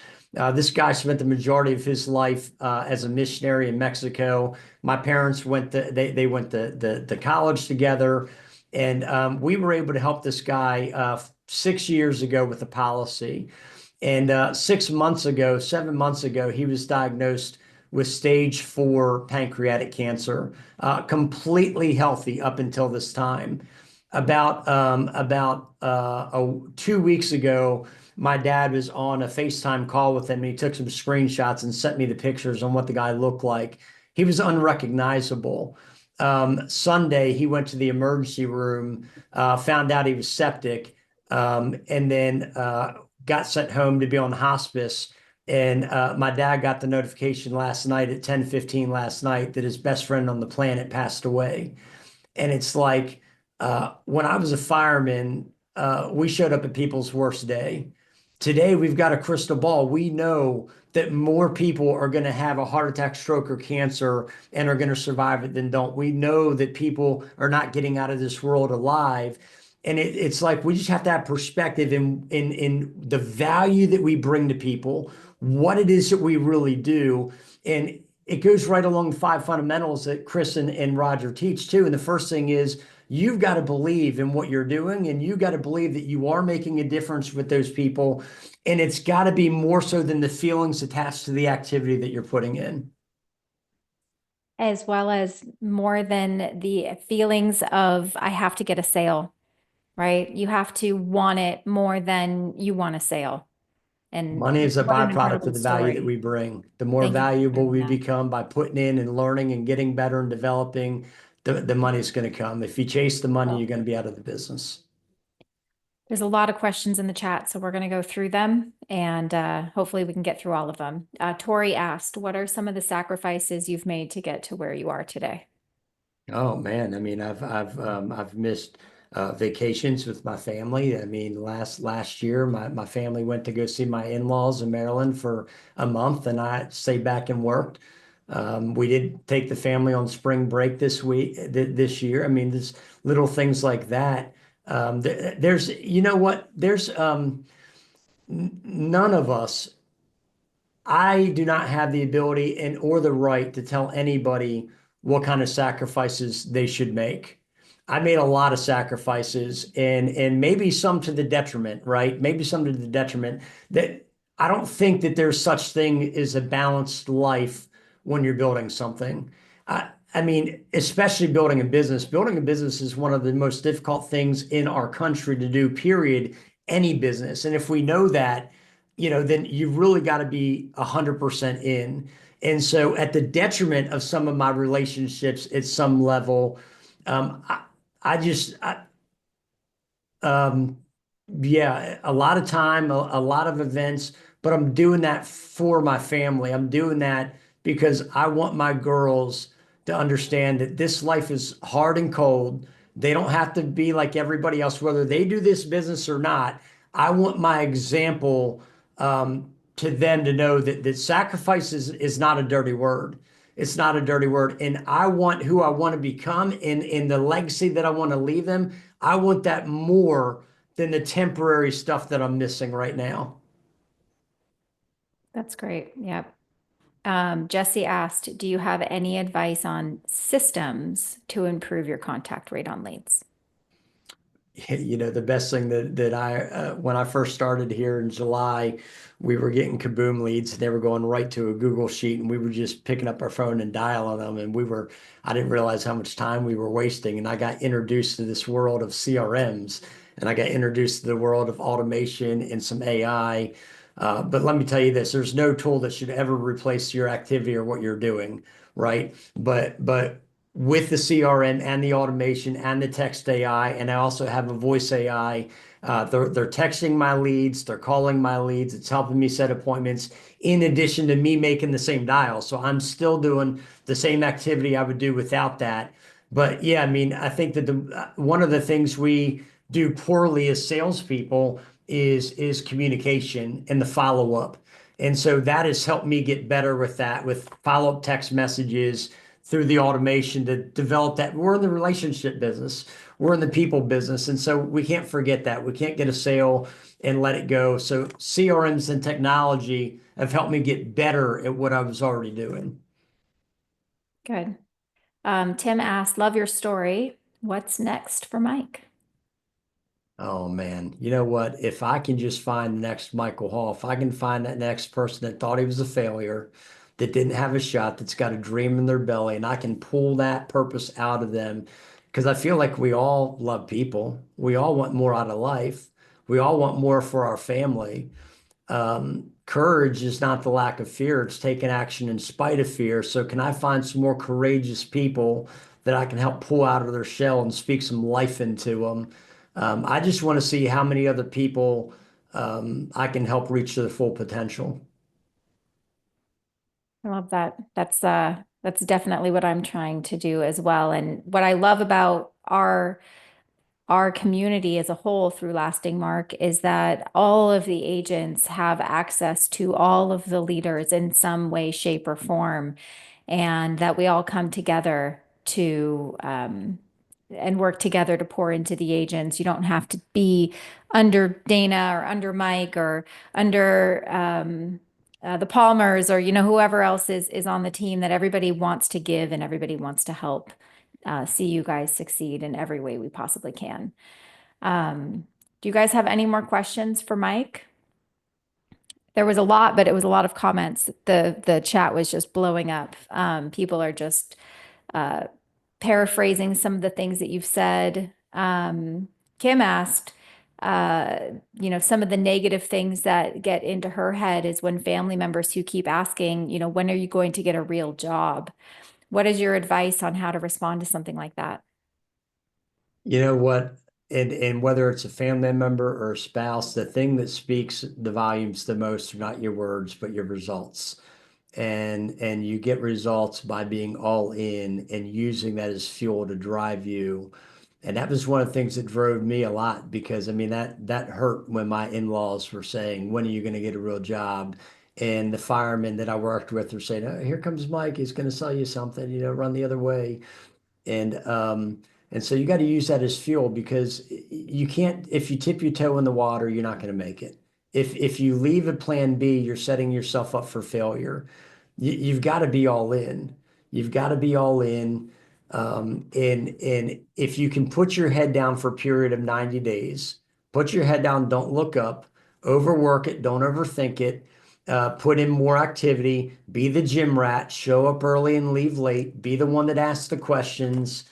This guy spent the majority of his life as a missionary in Mexico. My parents they went to college together, and we were able to help this guy 6 years ago with a policy. And 6 months ago, 7 months ago, he was diagnosed with stage 4 pancreatic cancer, completely healthy up until this time. About 2 weeks ago, my dad was on a FaceTime call with him, and he took some screenshots and sent me the pictures on what the guy looked like. He was unrecognizable. Sunday, he went to the emergency room, found out he was septic, and then got sent home to be on hospice. And my dad got the notification last night at 10:15 last night that his best friend on the planet passed away. And it's like when I was a fireman, we showed up at people's worst day. Today, we've got a crystal ball. We know that more people are going to have a heart attack, stroke, or cancer and are going to survive it than don't. We know that people are not getting out of this world alive. And it's like we just have to have perspective in the value that we bring to people, what it is that we really do. And it goes right along the 5 fundamentals that Chris and Roger teach too. And the first thing is you've got to believe in what you're doing, and you've got to believe that you are making a difference with those people. And it's got to be more so than the feelings attached to the activity that you're putting in. As well as more than the feelings of, I have to get a sale, right? You have to want it more than you want a sale. And Money is a what an byproduct incredible of the value that story. we bring. The more Thank you for valuable sharing we that. become by putting in and learning and getting better and developing, the money's going to come. If you chase the money, you're going to be out of the business. There's a lot of questions in the chat, so we're going to go through them, and hopefully we can get through all of them. Tori asked, what are some of the sacrifices you've made to get to where you are today? Oh man, I mean, I've missed vacations with my family. I mean, last year, my family went to go see my in-laws in Maryland for a month, and I stayed back and worked. We did take the family on spring break this year. I mean, there's little things like that. There's, you know what? There's none of us. I do not have the ability and or the right to tell anybody what kind of sacrifices they should make. I made a lot of sacrifices and maybe some to the detriment, right? Maybe some to the detriment that I don't think that there's such thing as a balanced life when you're building something. I mean, especially building a business. Building a business is one of the most difficult things in our country to do, period, any business. And if we know that, then you've really got to be 100% in. And so at the detriment of some of my relationships at some level, I just, um, yeah, a lot of time, a lot of events, but I'm doing that for my family. I'm doing that because I want my girls to understand that this life is hard and cold. They don't have to be like everybody else, whether they do this business or not. I want my example to them to know that sacrifice is not a dirty word. It's not a dirty word. And I want who I want to become in the legacy that I want to leave them. I want that more than the temporary stuff that I'm missing right now. That's great. Yep. Jesse asked, do you have any advice on systems to improve your contact rate on leads? The best thing that I when I first started here in July, we were getting kaboom leads. And they were going right to a Google sheet, and we were just picking up our phone and dialing them. And I didn't realize how much time we were wasting. And I got introduced to this world of CRMs, and I got introduced to the world of automation and some AI. But let me tell you this: there's no tool that should ever replace your activity or what you're doing, right? But with the CRM and the automation and the text AI, and I also have a voice AI. They're texting my leads, they're calling my leads. It's helping me set appointments in addition to me making the same dial. So I'm still doing the same activity I would do without that. But yeah, I mean, I think that one of the things we do poorly as salespeople is communication and the follow up. And so that has helped me get better with that, with follow up text messages through the automation to develop that. We're in the relationship business, we're in the people business. And so we can't forget that. We can't get a sale and let it go. So CRMs and technology have helped me get better at what I was already doing. Good. Tim asked, love your story. What's next for Mike? Oh man, you know what? If I can just find the next Michael Hall, if I can find that next person that thought he was a failure, that didn't have a shot, that's got a dream in their belly, and I can pull that purpose out of them, because I feel like we all love people. We all want more out of life. We all want more for our family. Courage is not the lack of fear, it's taking action in spite of fear. So, can I find some more courageous people that I can help pull out of their shell and speak some life into them? I just want to see how many other people I can help reach their full potential. I love that. That's definitely what I'm trying to do as well. And what I love about our community as a whole through Lasting Mark is that all of the agents have access to all of the leaders in some way, shape, or form, and that we all come together to and work together to pour into the agents. You don't have to be under Dana or under Mike or under the Palmers or whoever else is on the team. That everybody wants to give and everybody wants to help see you guys succeed in every way we possibly can. Do you guys have any more questions for Mike? There was a lot, but it was a lot of comments. The chat was just blowing up. People are just paraphrasing some of the things that you've said. Kim asked, some of the negative things that get into her head is when family members who keep asking, when are you going to get a real job? What is your advice on how to respond to something like that? You know what? And whether it's a family member or a spouse, the thing that speaks the volumes the most are not your words, but your results. And you get results by being all in and using that as fuel to drive you. And that was one of the things that drove me a lot, because I mean that hurt when my in-laws were saying, when are you going to get a real job? And the firemen that I worked with were saying, oh, here comes Mike, he's going to sell you something, run the other way. And so you got to use that as fuel, because you can't, if you tip your toe in the water, you're not going to make it. If you leave a plan B, you're setting yourself up for failure. You've got to be all in. You've got to be all in. And if you can put your head down for a period of 90 days, put your head down, don't look up, overwork it, don't overthink it, put in more activity, be the gym rat, show up early and leave late, be the one that asks the questions.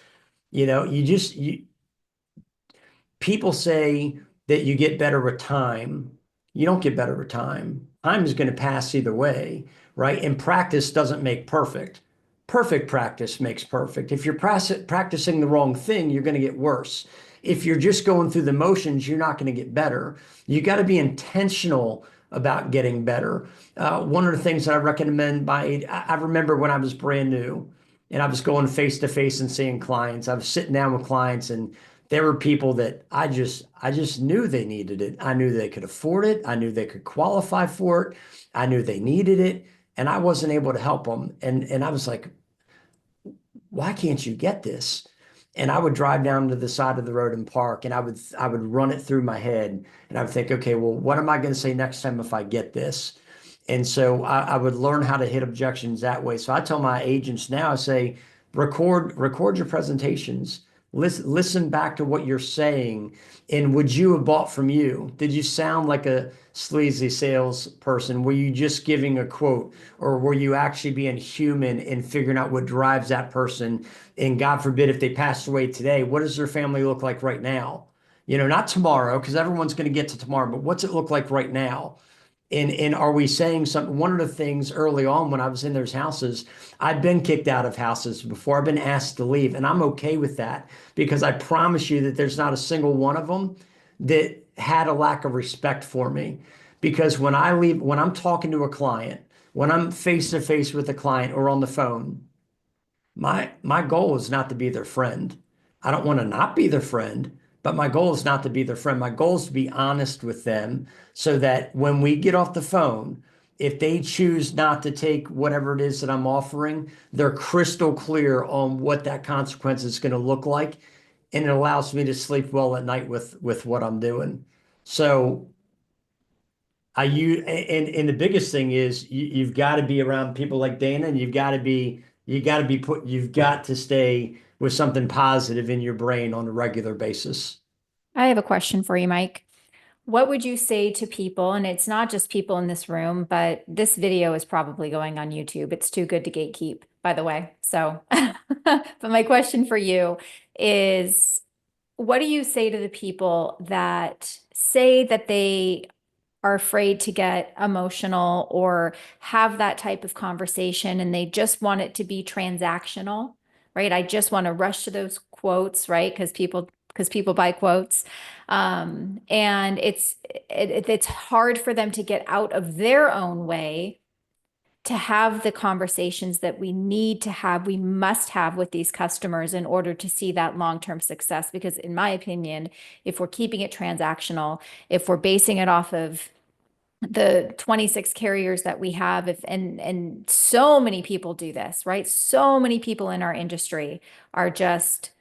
People say that you get better with time. You don't get better with time. Time is going to pass either way, right? And practice doesn't make perfect. Perfect practice makes perfect. If you're practicing the wrong thing, you're going to get worse. If you're just going through the motions, you're not going to get better. You got to be intentional about getting better. One of the things that I recommend I remember when I was brand new and I was going face to face and seeing clients. I was sitting down with clients, and there were people that I just knew they needed it. I knew they could afford it. I knew they could qualify for it. I knew they needed it. and I wasn't able to help them. And I was like, why can't you get this? And I would drive down to the side of the road and park, and I would run it through my head, and I would think, okay, well, what am I going to say next time if I get this? And so I would learn how to hit objections that way. So I tell my agents now, I say, record your presentations. Listen back to what you're saying. And would you have bought from you? Did you sound like a sleazy salesperson? Were you just giving a quote, or were you actually being human and figuring out what drives that person? And God forbid, if they passed away today, what does their family look like right now? Not tomorrow, because everyone's going to get to tomorrow, but what's it look like right now? And are we saying something? One of the things early on when I was in those houses, I've been kicked out of houses before. I've been asked to leave, and I'm okay with that because I promise you that there's not a single one of them that had a lack of respect for me. Because when I leave, when I'm talking to a client, when I'm face to face with a client or on the phone, my goal is not to be their friend. I don't want to not be their friend, but my goal is not to be their friend. My goal is to be honest with them so that when we get off the phone, if they choose not to take whatever it is that I'm offering, they're crystal clear on what that consequence is going to look like. And it allows me to sleep well at night with what I'm doing. So and the biggest thing is you've got to be around people like Dana, and you've got to stay with something positive in your brain on a regular basis. I have a question for you, Mike. What would you say to people, and it's not just people in this room, but this video is probably going on YouTube. It's too good to gatekeep, by the way. So, but my question for you is, what do you say to the people that say that they are afraid to get emotional or have that type of conversation and they just want it to be transactional, right? I just want to rush to those quotes, right? Because people buy quotes. And it's hard for them to get out of their own way to have the conversations that we need to have, we must have with these customers in order to see that long-term success. Because in my opinion, if we're keeping it transactional, if we're basing it off of the 26 carriers that we have, and so many people do this, right? So many people in our industry are just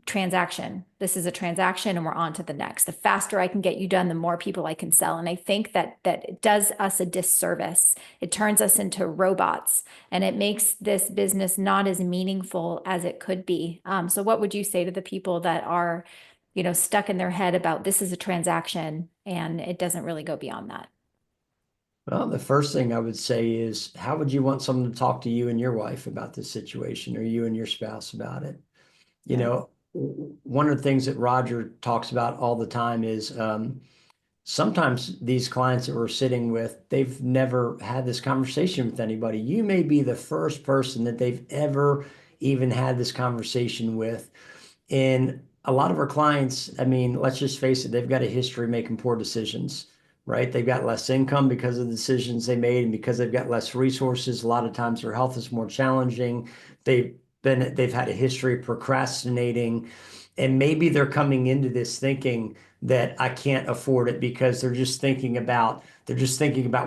transaction. This is a transaction and we're on to the next. The faster I can get you done, the more people I can sell. And I think that it does us a disservice. It turns us into robots and it makes this business not as meaningful as it could be. So what would you say to the people that are, stuck in their head about this is a transaction and it doesn't really go beyond that? Well, the first thing I would say is, how would you want someone to talk to you and your wife about this situation, or you and your spouse about it? Yeah. One of the things that Roger talks about all the time is sometimes these clients that we're sitting with, they've never had this conversation with anybody. You may be the first person that they've ever even had this conversation with. And a lot of our clients, I mean, let's just face it, they've got a history of making poor decisions, right? They've got less income because of the decisions they made, and because they've got less resources, a lot of times their health is more challenging. They've had a history of procrastinating, and maybe they're coming into this thinking that I can't afford it because they're just thinking about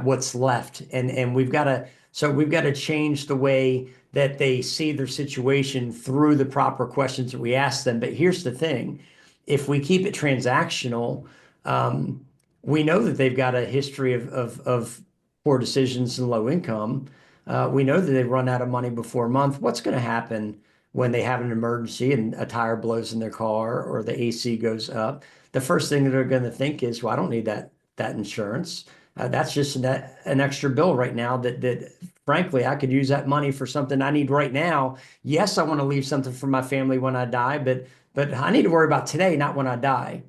what's left. And we've got to change the way that they see their situation through the proper questions that we ask them. But here's the thing, if we keep it transactional, we know that they've got a history of poor decisions and low income. We know that they've run out of money before a month. What's going to happen when they have an emergency and a tire blows in their car or the AC goes up? The first thing that they're going to think is, well, I don't need that insurance. That's just an extra bill right now that frankly, I could use that money for something I need right now. Yes, I want to leave something for my family when I die, but I need to worry about today, not when I die,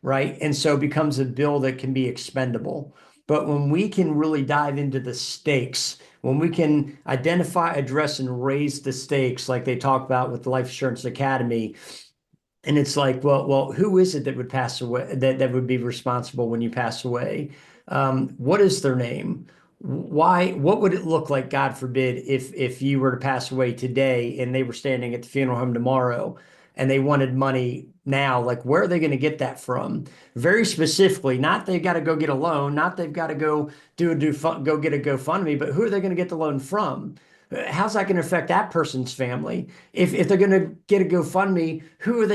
right? And so it becomes a bill that can be expendable. But when we can really dive into the stakes, when we can identify, address, and raise the stakes, like they talk about with the Life Insurance Academy, and it's like, well, who is it that would pass away, that would be responsible when you pass away? What is their name? Why? What would it look like, God forbid, if you were to pass away today and they were standing at the funeral home tomorrow? and they wanted money now, like where are they going to get that from? Very specifically, not they've got to go get a loan, not they've got to go go get a GoFundMe, but who are they going to get the loan from? How's that going to affect that person's family? If they're going to get a GoFundMe, who's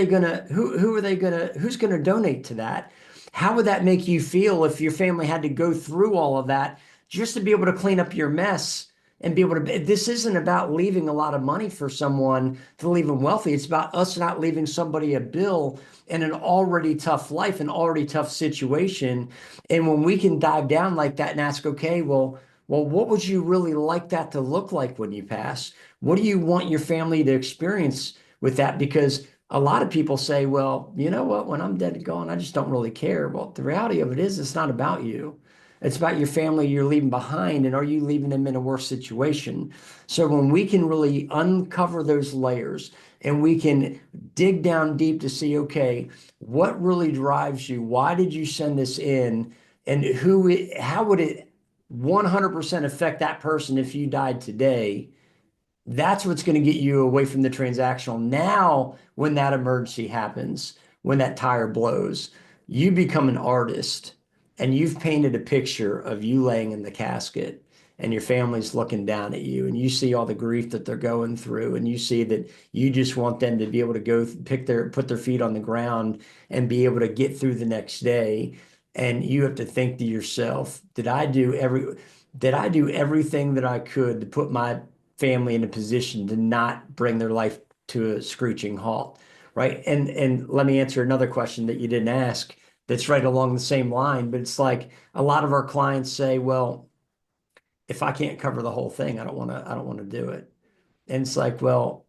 going to donate to that? How would that make you feel if your family had to go through all of that just to be able to clean up your mess and be able to? This isn't about leaving a lot of money for someone to leave them wealthy. It's about us not leaving somebody a bill in an already tough life, an already tough situation. And when we can dive down like that and ask, okay, well, what would you really like that to look like when you pass? What do you want your family to experience with that? Because a lot of people say, well, you know what, when I'm dead and gone, I just don't really care. Well, the reality of it is, it's not about you. It's about your family you're leaving behind, and are you leaving them in a worse situation? So when we can really uncover those layers and we can dig down deep to see, okay, what really drives you? Why did you send this in? And how would it 100% affect that person if you died today? That's what's going to get you away from the transactional. Now, when that emergency happens, when that tire blows, you become an artist and you've painted a picture of you laying in the casket and your family's looking down at you and you see all the grief that they're going through and you see that you just want them to be able to go put their feet on the ground and be able to get through the next day. And you have to think to yourself, did I do everything that I could to put my family in a position to not bring their life to a screeching halt, right? And let me answer another question that you didn't ask that's right along the same line, but it's like a lot of our clients say, well, if I can't cover the whole thing, I don't want to do it. And it's like, well,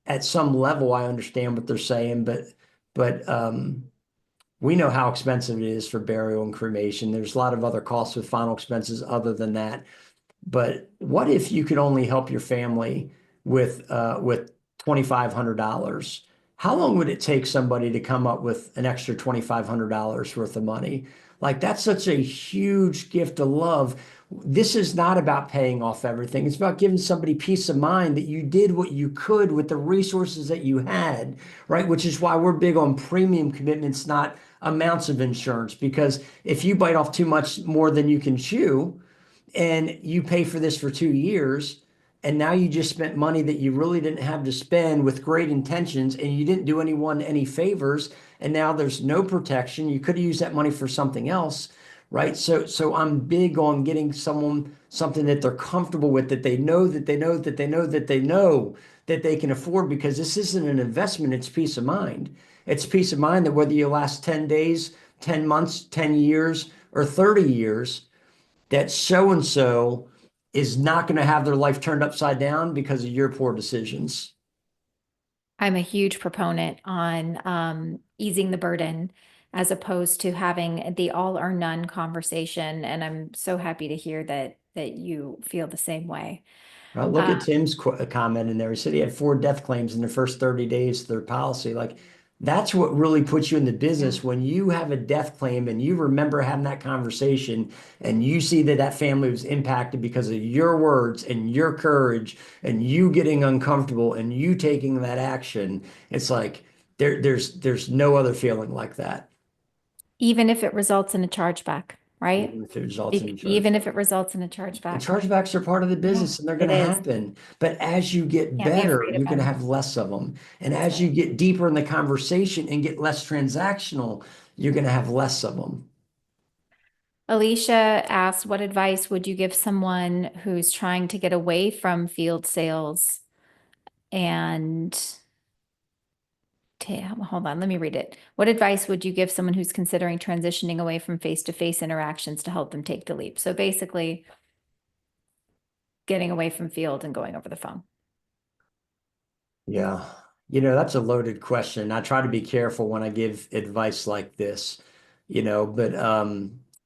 at some level, I understand what they're saying, but we know how expensive it is for burial and cremation. There's a lot of other costs with final expenses other than that. But what if you could only help your family with $2,500? How long would it take somebody to come up with an extra $2,500 worth of money? Like that's such a huge gift of love. This is not about paying off everything. It's about giving somebody peace of mind that you did what you could with the resources that you had, right? Which is why we're big on premium commitments, not amounts of insurance. Because if you bite off too much more than you can chew, and you pay for this for 2 years, and now you just spent money that you really didn't have to spend with great intentions, and you didn't do anyone any favors, and now there's no protection. You could have used that money for something else, right? So I'm big on getting someone something that they're comfortable with, that they know that they know that they know that they know that they can afford, because this isn't an investment, it's peace of mind. It's peace of mind that whether you last 10 days, 10 months, 10 years, or 30 years, that so and so is not going to have their life turned upside down because of your poor decisions. I'm a huge proponent on easing the burden as opposed to having the all or none conversation. And I'm so happy to hear that you feel the same way. Look at Tim's comment in there. He said he had 4 death claims in the first 30 days of their policy. Like that's what really puts you in the business, when you have a death claim and you remember having that conversation and you see that that family was impacted because of your words and your courage and you getting uncomfortable and you taking that action. It's like there's no other feeling like that, Even if it results in a chargeback, right? even if it results in charge. Even if it results in a And chargeback. chargebacks are part of the business and they're going It to is. happen. But as you get Can't be better, afraid of you're going to them. have less of them. And That's as you right. get deeper in the conversation and get less transactional, you're going to have less of them. Alicia asked, what advice would you give someone who's trying to get away from field sales and hold on, let me read it. What advice would you give someone who's considering transitioning away from face-to-face interactions to help them take the leap? So basically, getting away from field and going over the phone. Yeah. That's a loaded question. I try to be careful when I give advice like this, but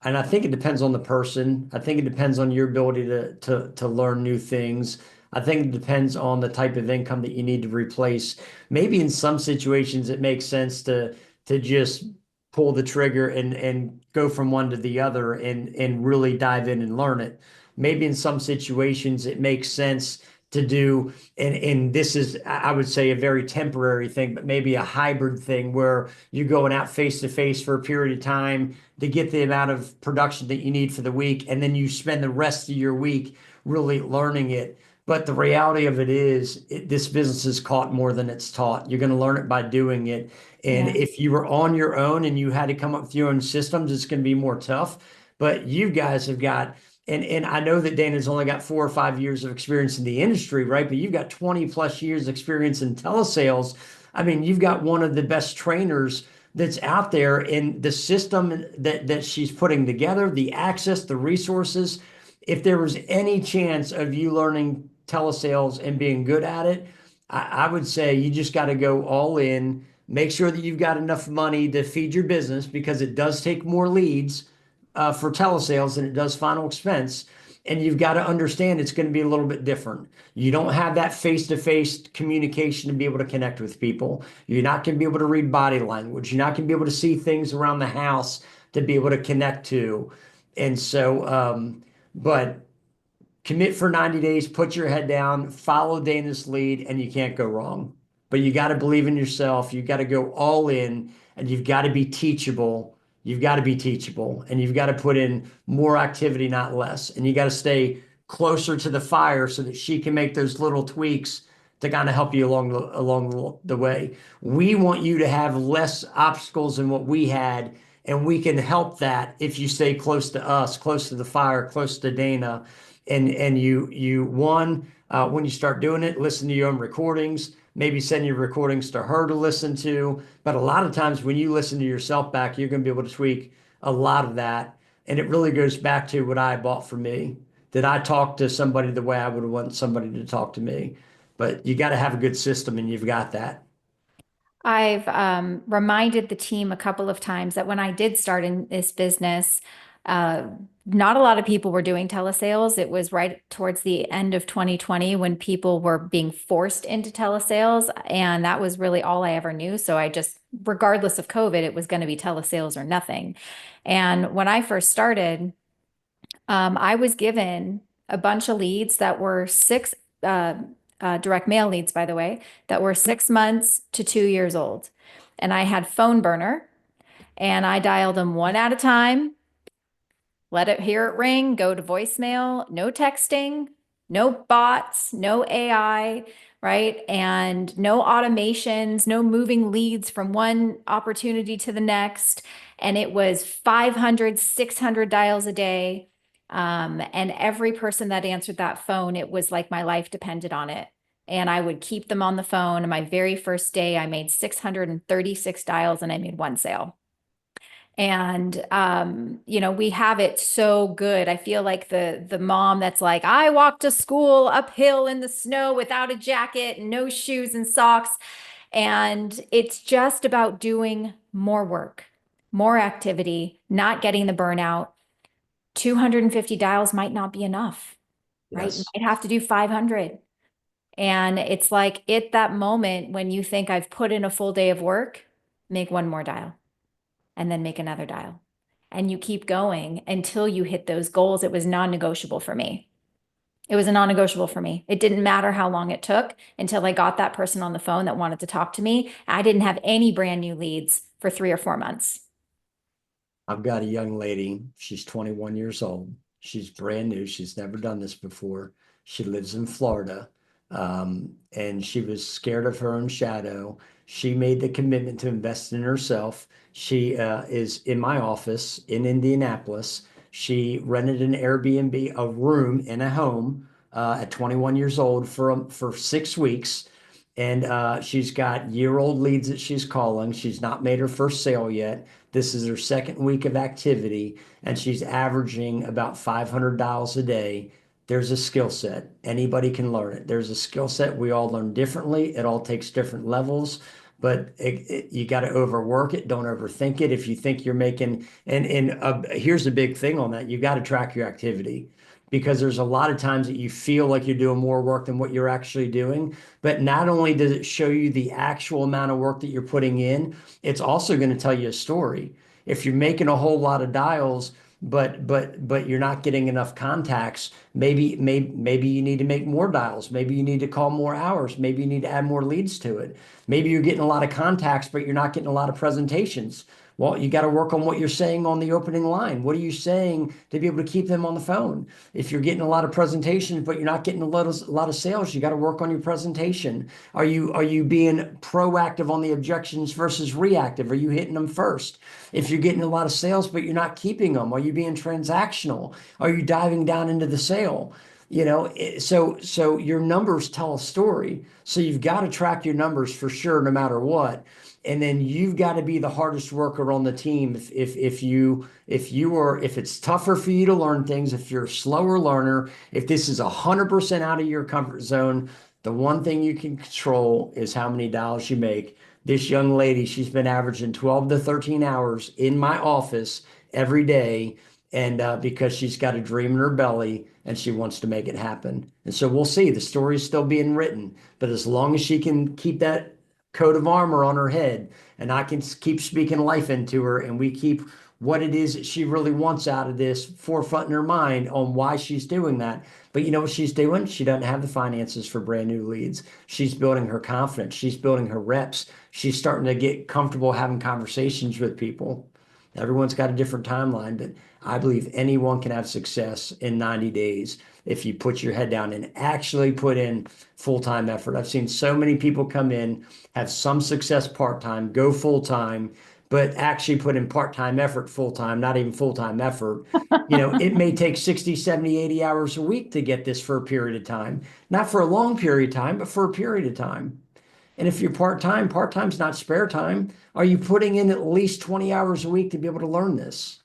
and I think it depends on the person. I think it depends on your ability to learn new things. I think it depends on the type of income that you need to replace. Maybe in some situations it makes sense to just pull the trigger and go from one to the other and really dive in and learn it. Maybe in some situations it makes sense to do, and this is, I would say, a very temporary thing, but maybe a hybrid thing where you're going out face to face for a period of time to get the amount of production that you need for the week, and then you spend the rest of your week really learning it. But the reality of it is, this business is caught more than it's taught. You're going to learn it by doing it. And Yeah. if you were on your own and you had to come up with your own systems, it's going to be more tough. But you guys have got, and I know that Dana's only got 4 or 5 years of experience in the industry, right? But you've got 20 plus years experience in telesales. I mean, you've got one of the best trainers that's out there, in the system that she's putting together, the access, the resources. If there was any chance of you learning telesales and being good at it, I would say you just got to go all in. Make sure that you've got enough money to feed your business, because it does take more leads for telesales than it does final expense. And you've got to understand it's going to be a little bit different. You don't have that face-to-face communication to be able to connect with people. You're not going to be able to read body language. You're not going to be able to see things around the house to be able to connect to. And so, but commit for 90 days, put your head down, follow Dana's lead, and you can't go wrong. But you got to believe in yourself. You got to go all in, and you've got to be teachable. You've got to be teachable, and you've got to put in more activity, not less. And you got to stay closer to the fire so that she can make those little tweaks to kind of help you along the way. We want you to have less obstacles than what we had, and we can help that if you stay close to us, close to the fire, close to Dana. And you when you start doing it, listen to your own recordings, maybe send your recordings to her to listen to. But a lot of times when you listen to yourself back, you're going to be able to tweak a lot of that. And it really goes back to what I bought for me. Did I talk to somebody the way I would want somebody to talk to me? But you got to have a good system, and you've got that. I've reminded the team a couple of times that when I did start in this business, uh, not a lot of people were doing telesales. It was right towards the end of 2020 when people were being forced into telesales. And that was really all I ever knew. So I just, regardless of COVID, it was going to be telesales or nothing. And when I first started, I was given a bunch of leads that were direct mail leads, by the way, that were 6 months to 2 years old. And I had phone burner, and I dialed them one at a time, let it hear it ring, go to voicemail, no texting, no bots, no AI, right? And no automations, no moving leads from one opportunity to the next. And it was 500, 600 dials a day. And every person that answered that phone, it was like my life depended on it. And I would keep them on the phone. And my very first day, I made 636 dials and I made one sale. And we have it so good. I feel like the mom that's like, I walked to school uphill in the snow without a jacket, no shoes and socks. And it's just about doing more work, more activity, not getting the burnout. 250 dials might not be enough, right? You Yes. might have to do 500. And it's like at that moment when you think I've put in a full day of work, make one more dial and then make another dial. And you keep going until you hit those goals. It was non-negotiable for me. It was a non-negotiable for me. It didn't matter how long it took until I got that person on the phone that wanted to talk to me. I didn't have any brand new leads for 3 or 4 months. I've got a young lady. She's 21 years old. She's brand new. She's never done this before. She lives in Florida. And she was scared of her own shadow. She made the commitment to invest in herself. She is in my office in Indianapolis. She rented an Airbnb, a room in a home at 21 years old for 6 weeks. And she's got year-old leads that she's calling. She's not made her first sale yet. This is her second week of activity, and she's averaging about $500 a day. There's a skill set. Anybody can learn it. There's a skill set. We all learn differently. It all takes different levels, but you got to overwork it. Don't overthink it. If you think you're making, and here's a big thing on that. You got to track your activity, because there's a lot of times that you feel like you're doing more work than what you're actually doing. But not only does it show you the actual amount of work that you're putting in, it's also going to tell you a story. If you're making a whole lot of dials, but you're not getting enough contacts, Maybe you need to make more dials. Maybe you need to call more hours. Maybe you need to add more leads to it. Maybe you're getting a lot of contacts, but you're not getting a lot of presentations. Well, you got to work on what you're saying on the opening line. What are you saying to be able to keep them on the phone? If you're getting a lot of presentations, but you're not getting a lot of sales, you got to work on your presentation. Are you being proactive on the objections versus reactive? Are you hitting them first? If you're getting a lot of sales, but you're not keeping them, are you being transactional? Are you diving down into the sale? So your numbers tell a story. So you've got to track your numbers for sure, no matter what. And then you've got to be the hardest worker on the team. If it's tougher for you to learn things, if you're a slower learner, if this is 100% out of your comfort zone, the one thing you can control is how many dollars you make. This young lady, she's been averaging 12 to 13 hours in my office every day, and because she's got a dream in her belly and she wants to make it happen. And so we'll see. The story is still being written, but as long as she can keep that coat of armor on her head, and I can keep speaking life into her, and we keep what it is that she really wants out of this forefront in her mind on why she's doing that. But you know what she's doing? She doesn't have the finances for brand new leads. She's building her confidence. She's building her reps. She's starting to get comfortable having conversations with people. Everyone's got a different timeline, but I believe anyone can have success in 90 days if you put your head down and actually put in full-time effort. I've seen so many people come in, have some success part-time, go full-time, but actually put in part-time effort full-time, not even full-time effort. It may take 60, 70, 80 hours a week to get this for a period of time. Not for a long period of time, but for a period of time. And if you're part-time, part-time's not spare time. Are you putting in at least 20 hours a week to be able to learn this?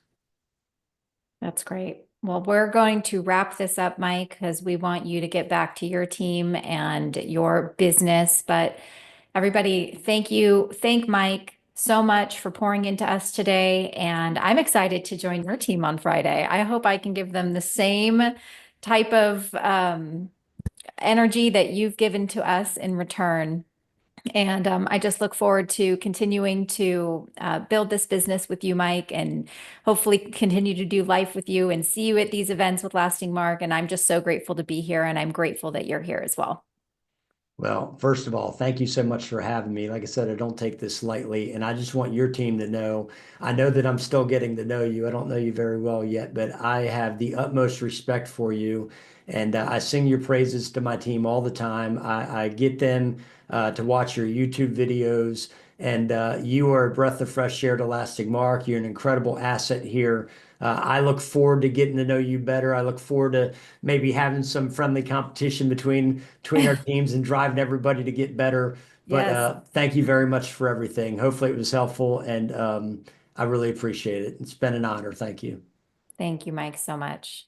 That's great. Well, we're going to wrap this up, Mike, because we want you to get back to your team and your business. But everybody, thank you. Thank Mike so much for pouring into us today. And I'm excited to join your team on Friday. I hope I can give them the same type of energy that you've given to us in return. And I just look forward to continuing to build this business with you, Mike, and hopefully continue to do life with you and see you at these events with Lasting Mark. And I'm just so grateful to be here, and I'm grateful that you're here as well. Well, first of all, thank you so much for having me. Like I said, I don't take this lightly, and I just want your team to know. I know that I'm still getting to know you. I don't know you very well yet, but I have the utmost respect for you, and I sing your praises to my team all the time. I get them to watch your YouTube videos, and you are a breath of fresh air to Lasting Mark. You're an incredible asset here. I look forward to getting to know you better. I look forward to maybe having some friendly competition between our teams and driving everybody to get better. But Yes. thank you very much for everything. Hopefully it was helpful, and I really appreciate it. It's been an honor. Thank you. Thank you, Mike, so much.